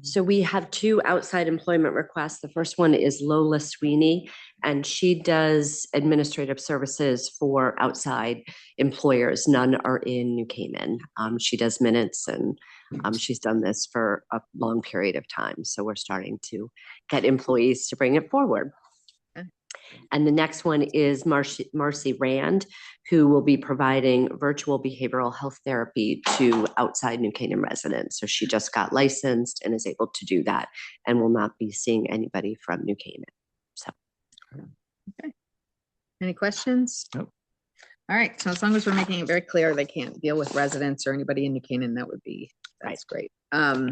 So we have two outside employment requests. The first one is Lola Sweeney, and she does administrative services for outside employers. None are in New Canaan. She does minutes, and she's done this for a long period of time. So we're starting to get employees to bring it forward. And the next one is Marcy Rand, who will be providing virtual behavioral health therapy to outside New Canaan residents. So she just got licensed and is able to do that and will not be seeing anybody from New Canaan. So, okay. Any questions? Nope. All right, so as long as we're making it very clear, they can't deal with residents or anybody in New Canaan, that's great. All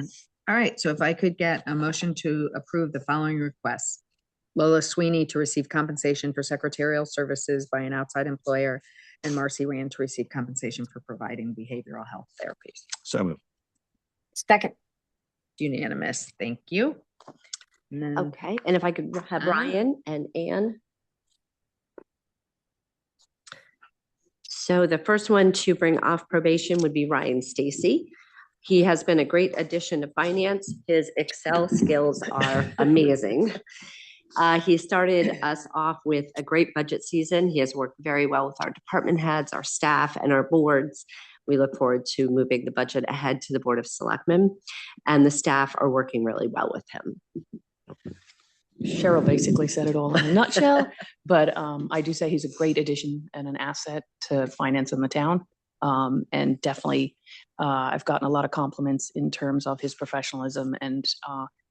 right, so if I could get a motion to approve the following requests. Lola Sweeney to receive compensation for secretarial services by an outside employer, and Marcy Rand to receive compensation for providing behavioral health therapies. So moved. Second. Unanimous, thank you. And then, Okay, and if I could have Ryan and Anne. So the first one to bring off probation would be Ryan Stacy. He has been a great addition to finance. His Excel skills are amazing. He started us off with a great budget season. He has worked very well with our department heads, our staff, and our boards. We look forward to moving the budget ahead to the Board of Selectmen, and the staff are working really well with him. Cheryl basically said it all in a nutshell, but I do say he's a great addition and an asset to finance in the town. And definitely, I've gotten a lot of compliments in terms of his professionalism and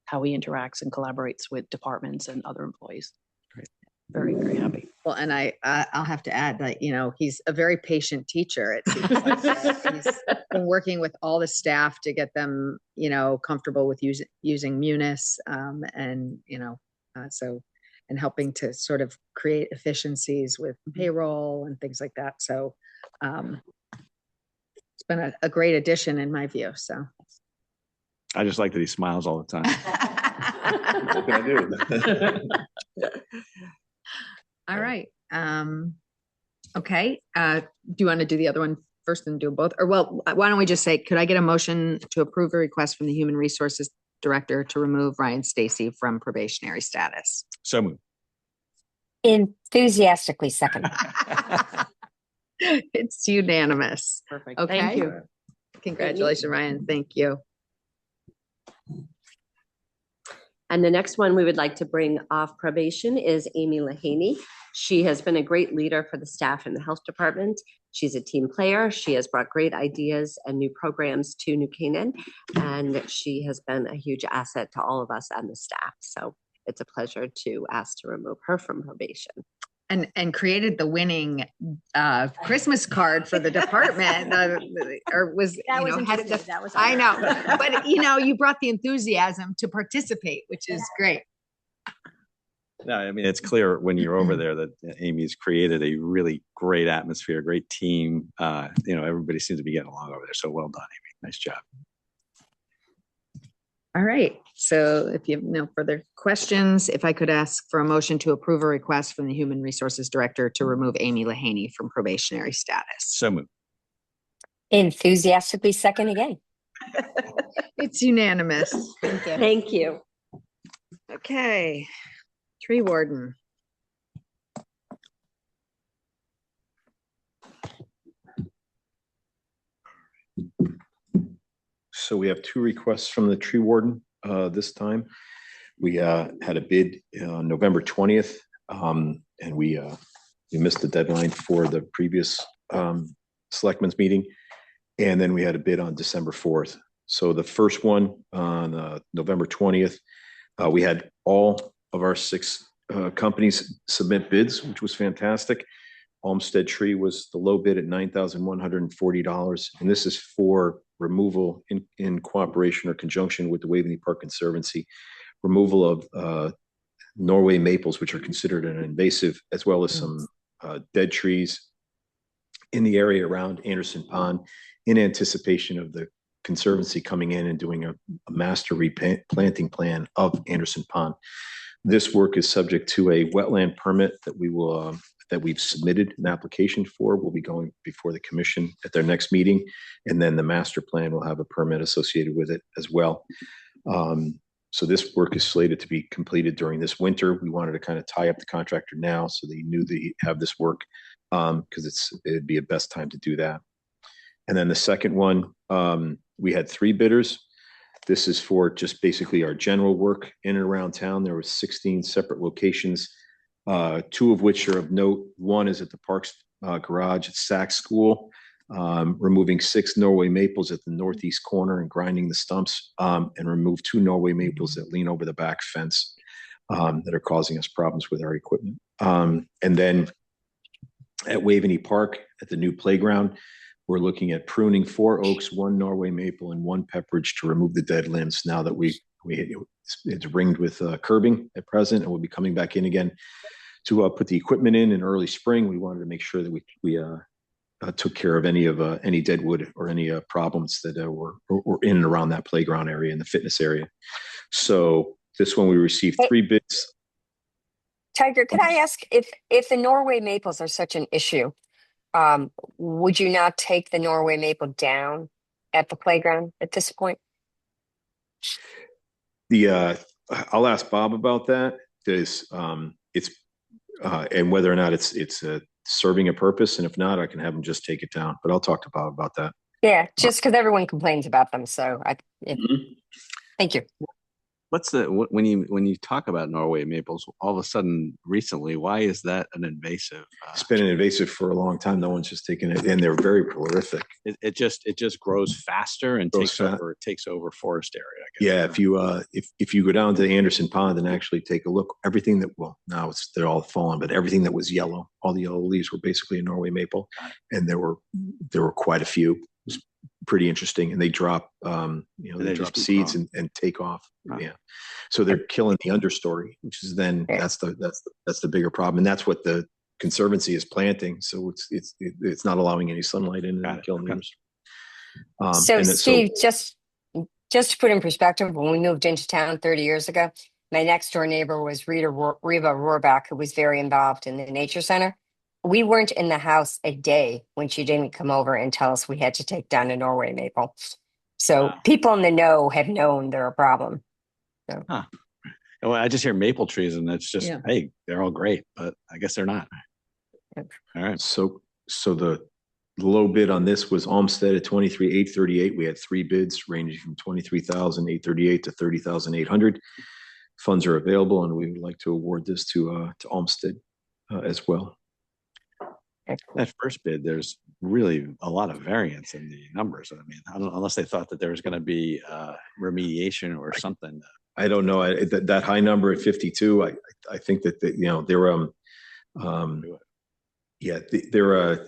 how he interacts and collaborates with departments and other employees. Great. Very, very happy. well, and I'll have to add that, he's a very patient teacher. It seems like he's been working with all the staff to get them, comfortable with using Munis, and, and helping to sort of create efficiencies with payroll and things like that. So, it's been a great addition in my view, so. I just like that he smiles all the time. What can I do? All right. Okay. Do you want to do the other one first and do both? Or well, why don't we just say, could I get a motion to approve a request from the Human Resources Director to remove Ryan Stacy from probationary status? So moved. Enthusiastically second. It's unanimous. Perfect. Okay. Thank you. Congratulations, Ryan. Thank you. And the next one we would like to bring off probation is Amy Lahaney. She has been a great leader for the staff in the health department. She's a team player. She has brought great ideas and new programs to New Canaan, and she has been a huge asset to all of us and the staff. So it's a pleasure to ask to remove her from probation. And created the winning Christmas card for the department, or was, That was I know, but you brought the enthusiasm to participate, which is great. No, I mean, it's clear when you're over there that Amy's created a really great atmosphere, great team. Everybody seems to be getting along over there. So well done, Amy. Nice job. All right. So if you have no further questions, if I could ask for a motion to approve a request from the Human Resources Director to remove Amy Lahaney from probationary status. So moved. Enthusiastically second again. It's unanimous. Thank you. Thank you. Okay. Tree warden. So we have two requests from the tree warden this time. We had a bid on November 20th, and we missed the deadline for the previous selectmen's meeting. And then we had a bid on December 4th. So the first one on November 20th, we had all of our 6 companies submit bids, which was fantastic. Olmsted Tree was the low bid at $9,140. And this is for removal in cooperation or conjunction with the Waveney Park Conservancy, removal of Norway maples, which are considered an invasive, as well as some dead trees in the area around Anderson Pond, in anticipation of the Conservancy coming in and doing a master replanting plan of Anderson Pond. This work is subject to a wetland permit that we've submitted an application for. We'll be going before the commission at their next meeting, and then the master plan will have a permit associated with it as well. So this work is slated to be completed during this winter. We wanted to kind of tie up the contractor now so they knew they have this work, because it'd be a best time to do that. And then the second one, we had 3 bidders. This is for just basically our general work in and around town. There were 16 separate locations, 2 of which are of note. One is at the Parks Garage at Sax School, removing 6 Norway maples at the northeast corner and grinding the stumps, and remove 2 Norway maples that lean over the back fence that are causing us problems with our equipment. And then at Waveney Park at the new playground. We're looking at pruning 4 oaks, 1 Norway maple, and 1 pepperidge to remove the dead limbs. Now that it's ringed with curbing at present, and we'll be coming back in again to put the equipment in early spring. We wanted to make sure that we took care of any dead wood or any problems that were in and around that playground area and the fitness area. So this one we received 3 bids. Tiger, could I ask if the Norway maples are such an issue, would you not take the Norway maple down at the playground at this point? I'll ask Bob about that. It's and whether or not it's serving a purpose, and if not, I can have him just take it down. But I'll talk to Bob about that. Yeah, just because everyone complains about them. So thank you. What's when you talk about Norway maples, all of a sudden recently, why is that an invasive? It's been an invasive for a long time. No one's just taking it, and they're very prolific. It just grows faster and takes over forest area, I guess. Yeah, if you go down to Anderson Pond and actually take a look, everything that now they're all fallen, but everything that was yellow, all the yellow leaves were basically a Norway maple, and there were quite a few. It was pretty interesting, and they drop they drop seeds and take off. Wow. Yeah, so they're killing the understory, which is then that's the bigger problem, and that's what the Conservancy is planting. So it's not allowing any sunlight in and killing the understory. So Steve, just to put in perspective, when we moved into town 30 years ago, my next door neighbor was Reva Rohrbach, who was very involved in the nature center. We weren't in the house a day when she didn't come over and tell us we had to take down a Norway maple. So people in the know have known they're a problem. So. Well, I just hear maple trees and it's just, hey, they're all great, but I guess they're not. All right. So the low bid on this was Olmsted at $23,838. We had 3 bids ranging from $23,838 to $30,800. Funds are available, and we would like to award this to Olmsted as well. That first bid, there's really a lot of variance in the numbers. I mean, unless they thought that there was going to be remediation or something. I don't know. That high number at 52, I think that they're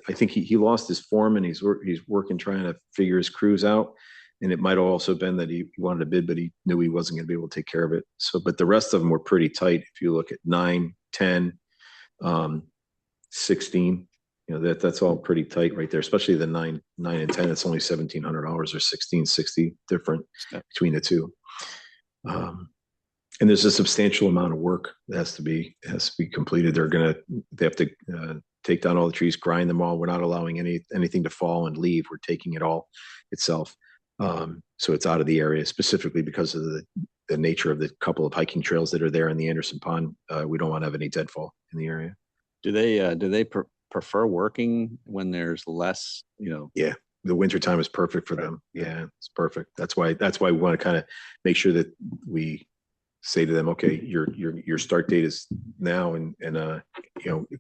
I think he lost his foreman. He's working trying to figure his crews out, and it might have also been that he wanted a bid, but he knew he wasn't going to be able to take care of it. So, but the rest of them were pretty tight. If you look at 9, 10, 16. That's all pretty tight right there, especially the 9 and 10. It's only $1,700 or $1,660 different between the two. And there's a substantial amount of work that has to be completed. They have to take down all the trees, grind them all. We're not allowing anything to fall and leave. We're taking it all itself. So it's out of the area specifically because of the nature of the couple of hiking trails that are there in the Anderson Pond. We don't want to have any deadfall in the area. Do they prefer working when there's less, Yeah, the winter time is perfect for them. Yeah, it's perfect. That's why we want to kind of make sure that we say to them, okay, your start date is now, and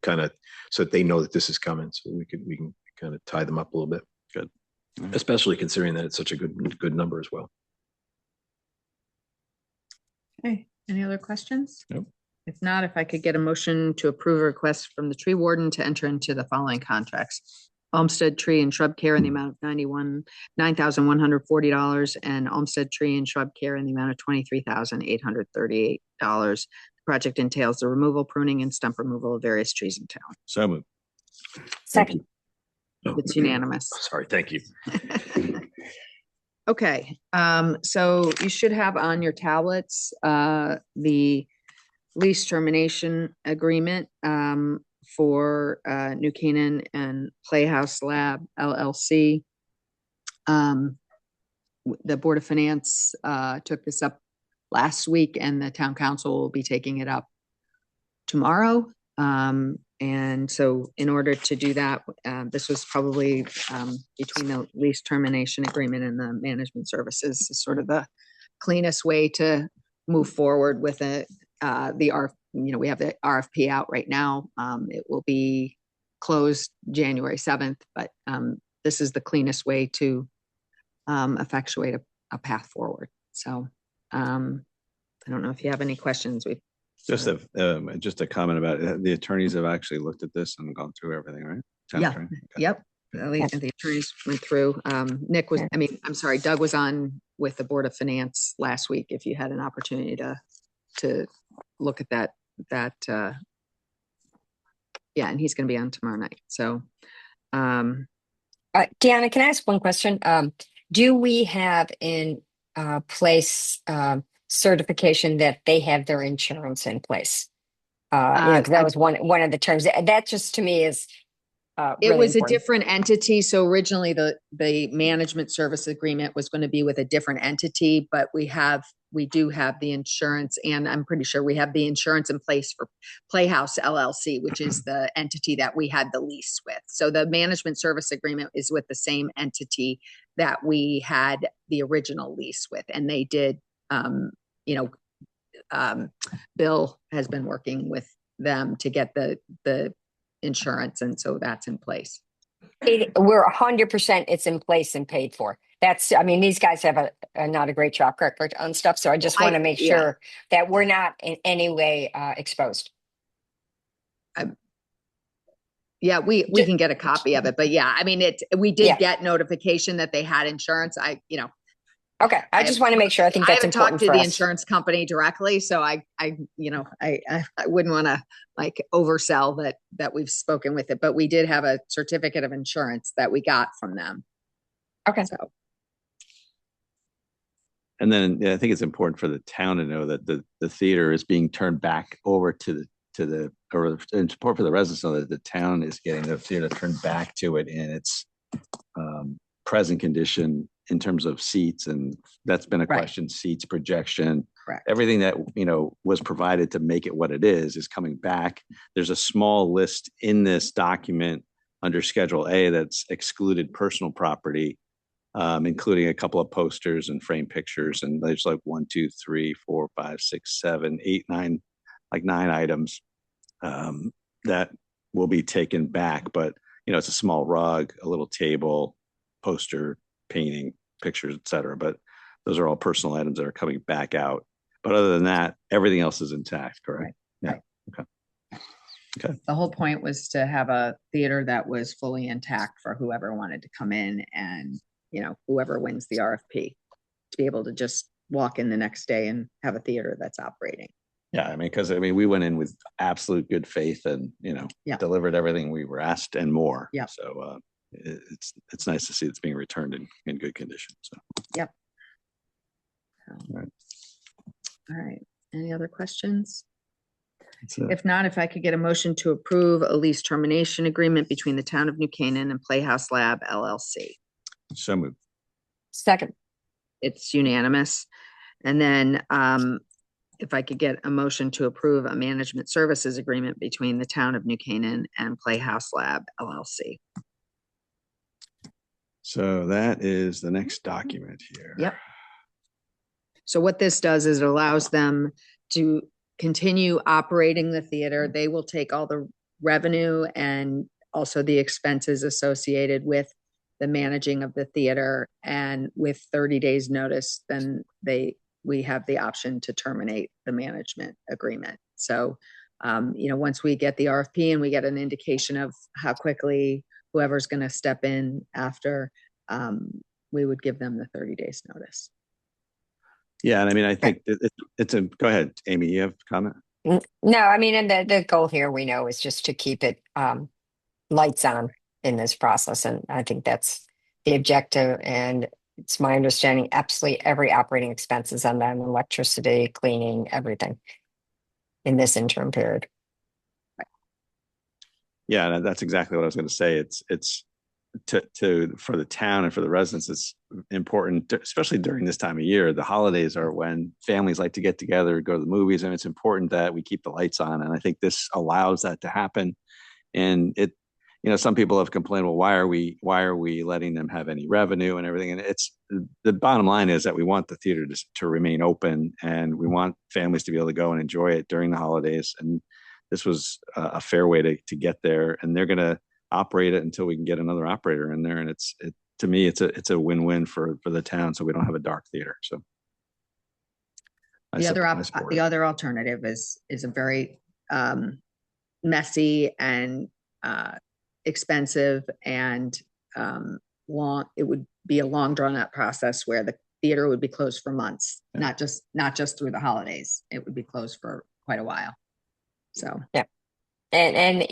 kind of so that they know that this is coming, so we can kind of tie them up a little bit. Good, especially considering that it's such a good number as well. Okay, any other questions? Nope. If not, if I could get a motion to approve a request from the tree warden to enter into the following contracts. Olmsted Tree and Shrub Care in the amount of $9,140 and Olmsted Tree and Shrub Care in the amount of $23,838. The project entails the removal, pruning, and stump removal of various trees in town. So moved. Second. It's unanimous. Sorry, thank you. Okay, so you should have on your tablets the lease termination agreement for New Canaan and Playhouse Lab LLC. The Board of Finance took this up last week, and the Town Council will be taking it up tomorrow. And so in order to do that, this was probably between the lease termination agreement and the management services is sort of the cleanest way to move forward with it. We have the RFP out right now. It will be closed January 7th, but this is the cleanest way to effectuate a path forward. So I don't know if you have any questions. We've Just a comment about it. The attorneys have actually looked at this and gone through everything, right? Town Yeah. attorney? Okay. Yep. The attorneys went through, Nick was, I'm sorry, Doug was on with the Board of Finance last week. If you had an opportunity to look at that, yeah, and he's going to be on tomorrow night. So, Deanna, can I ask one question? Do we have in place certification that they have their insurance in place? Because that was one of the terms. That just to me is it really was a important. different entity. So originally the management service agreement was going to be with a different entity, but we do have the insurance, and I'm pretty sure we have the insurance in place for Playhouse LLC, which is the entity that we had the lease with. So the management service agreement is with the same entity that we had the original lease with. And they did, Bill has been working with them to get the insurance, and so that's in place. We're 100% it's in place and paid for. I mean, these guys have not a great track record on stuff, so I just want to make sure that we're not in any way exposed. Yeah, we can get a copy of it, but yeah, I mean, we did get notification that they had insurance. Okay, I just want to make sure. I think that's important. I haven't talked to the insurance company directly, so I wouldn't want to oversell that we've spoken with it, but we did have a certificate of insurance that we got from them. Okay. So. And then I think it's important for the town to know that the theater is being turned back over or in support for the residents, so that the town is getting the theater turned back to it in its present condition in terms of seats, and that's been a question. Seats, projection, everything that was provided to make it what it is coming back. There's a small list in this document under Schedule A that's excluded personal property, including a couple of posters and frame pictures, and there's 1, 2, 3, 4, 5, 6, 7, 8, 9, 9 items that will be taken back. But it's a small rug, a little table, poster, painting, pictures, etc. But those are all personal items that are coming back out. But other than that, everything else is intact, correct? Right. Yeah. Okay. The whole point was to have a theater that was fully intact for whoever wanted to come in, and whoever wins the RFP to be able to just walk in the next day and have a theater that's operating. Yeah, because we went in with absolute good faith and delivered everything we were asked and more. Yeah. So it's nice to see it's being returned in good condition. So. Yep. All right. Any other questions? If not, if I could get a motion to approve a lease termination agreement between the town of New Canaan and Playhouse Lab LLC. So moved. Second. It's unanimous. And then if I could get a motion to approve a management services agreement between the town of New Canaan and Playhouse Lab LLC. So that is the next document here. Yep. So what this does is it allows them to continue operating the theater. They will take all the revenue and also the expenses associated with the managing of the theater, and with 30 days notice, then we have the option to terminate the management agreement. So, once we get the RFP and we get an indication of how quickly whoever's going to step in after, we would give them the 30 days notice. Yeah. And I think go ahead, Amy, you have a comment? No, and the goal here we know is just to keep it lights on in this process. And I think that's the objective. And it's my understanding absolutely every operating expense is on them: electricity, cleaning, everything in this interim period. Yeah, that's exactly what I was going to say. It's for the town and for the residents, it's important, especially during this time of year. The holidays are when families like to get together, go to the movies, and it's important that we keep the lights on. And I think this allows that to happen. And some people have complained, well, why are we letting them have any revenue and everything? And it's the bottom line is that we want the theater to remain open, and we want families to be able to go and enjoy it during the holidays. And this was a fair way to get there, and they're going to operate it until we can get another operator in there. And to me, it's a win-win for the town, so we don't have a dark theater. So. I The support it. other alternative is a very messy and expensive and long. It would be a long drawn out process where the theater would be closed for months, Yeah. not just through the holidays. It would be closed for quite a while. So And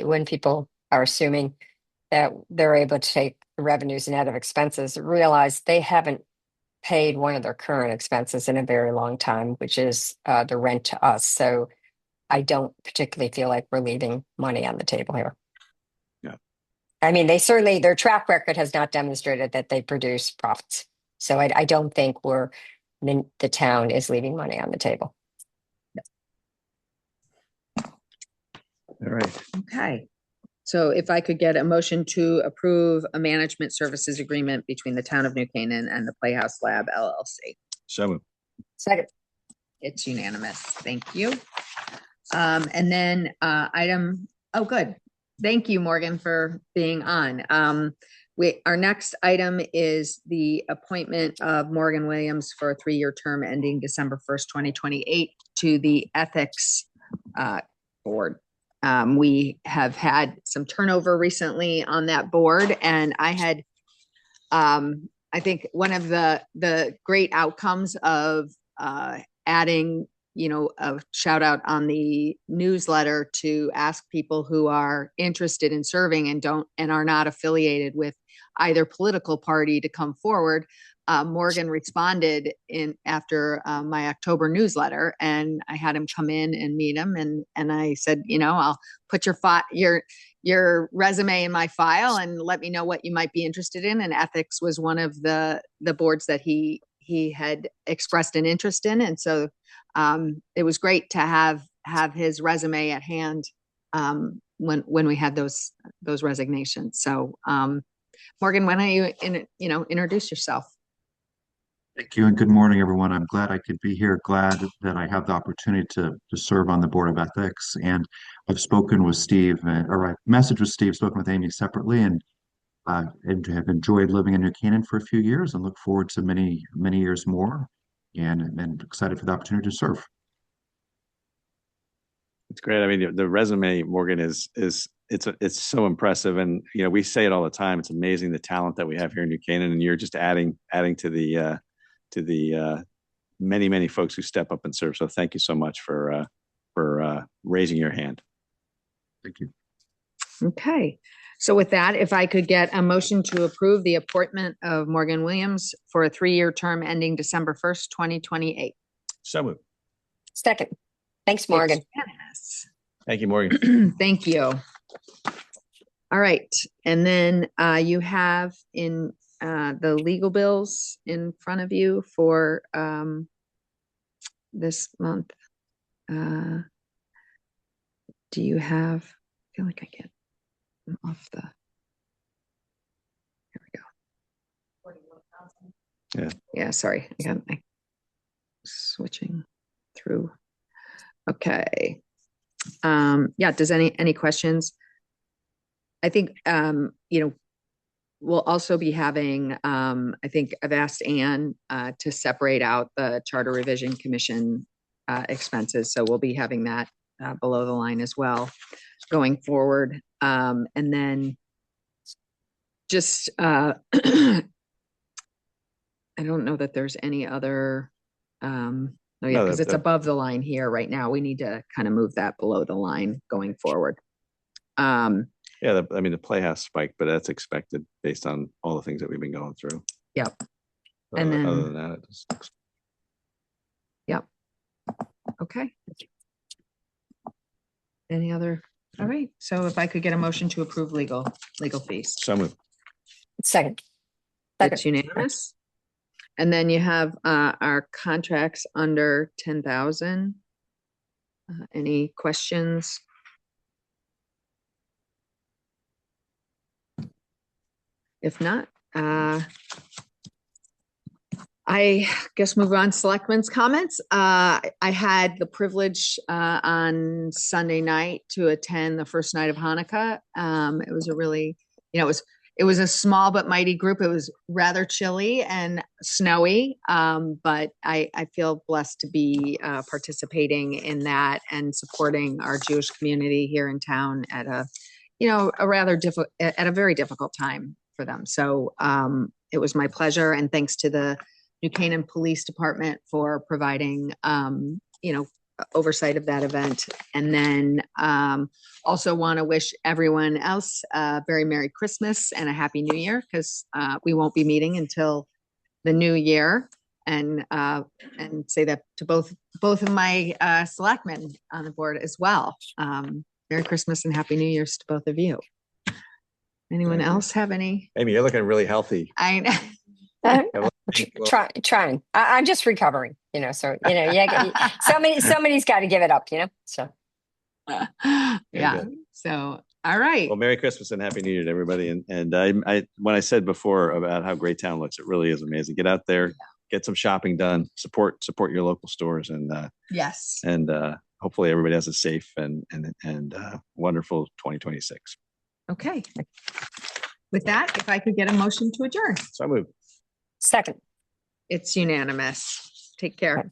when people are assuming that they're able to take the revenues and out of expenses, realize they haven't paid one of their current expenses in a very long time, which is the rent to us. So I don't particularly feel like we're leaving money on the table here. Yeah. I mean, their track record has not demonstrated that they produce profits. So I don't think the town is leaving money on the table. All right. okay. So if I could get a motion to approve a management services agreement between the town of New Canaan and the Playhouse Lab LLC. So moved. Second. It's unanimous. Thank you. And then oh, good. Thank you, Morgan, for being on. Our next item is the appointment of Morgan Williams for a 3-year term ending December 1st, 2028 to the Ethics Board. We have had some turnover recently on that board, and I think one of the great outcomes of adding, a shout out on the newsletter to ask people who are interested in serving and are not affiliated with either political party to come forward. Morgan responded after my October newsletter, and I had him come in and meet him. And I said, I'll put your resume in my file and let me know what you might be interested in. And ethics was one of the boards that he had expressed an interest in. And so it was great to have his resume at hand when we had those resignations. So Morgan, why don't you introduce yourself? Thank you and good morning, everyone. I'm glad I could be here. Glad that I have the opportunity to serve on the Board of Ethics. And I've spoken with Steve, or I messaged with Steve, spoken with Amy separately, and have enjoyed living in New Canaan for a few years and look forward to many, many years more. And excited for the opportunity to serve. It's great. I mean, the resume, Morgan, it's so impressive, and we say it all the time. It's amazing the talent that we have here in New Canaan, and you're just adding to the many, many folks who step up and serve. So thank you so much for raising your hand. Thank you. Okay. So with that, if I could get a motion to approve the appointment of Morgan Williams for a 3-year term ending December 1st, 2028. So moved. Second. Thanks, Morgan. Yes. Thank you, Morgan. Thank you. All right. And then you have in the legal bills in front of you for this month. Do you have, I feel like I get them off the, here we go. Yeah, sorry. I switching through. Okay. Yeah, does any questions? I think, we'll also be having, I think I've asked Anne to separate out the Charter Revision Commission expenses. So we'll be having that below the line as well going forward. And then just, I don't know that there's any other, oh yeah, because it's above the line here right now. We need to kind of move that below the line going forward. Yeah, the Playhouse spiked, but that's expected based on all the things that we've been going through. Yep. And then, other than that, it just looks. Yep. Okay. Any other? All right. So if I could get a motion to approve legal fees. So moved. Second. That's unanimous. And then you have our contracts under 10,000. Any questions? If not, I guess move on to Selectman's comments. I had the privilege on Sunday night to attend the first night of Hanukkah. It was a really, it it was a small but mighty group. It was rather chilly and snowy, but I feel blessed to be participating in that and supporting our Jewish community here in town at a, at a very difficult time for them. So it was my pleasure, and thanks to the New Canaan Police Department for providing, oversight of that event. And then also want to wish everyone else a very Merry Christmas and a Happy New Year, because we won't be meeting until the new year. And say that to both of my selectmen on the board as well. Merry Christmas and Happy New Year's to both of you. Anyone else have any? Amy, you're looking really healthy. I know. Trying. I'm just recovering, so, yeah, somebody's got to give it up, so. Yeah. So, all right. Well, Merry Christmas and Happy New Year to everybody. And I when I said before about how great town looks, it really is amazing. Get out there, get some shopping done, support your local stores, and yes. And hopefully everybody has a safe and wonderful 2026. Okay. With that, if I could get a motion to adjourn. So I move. Second. It's unanimous. Take care.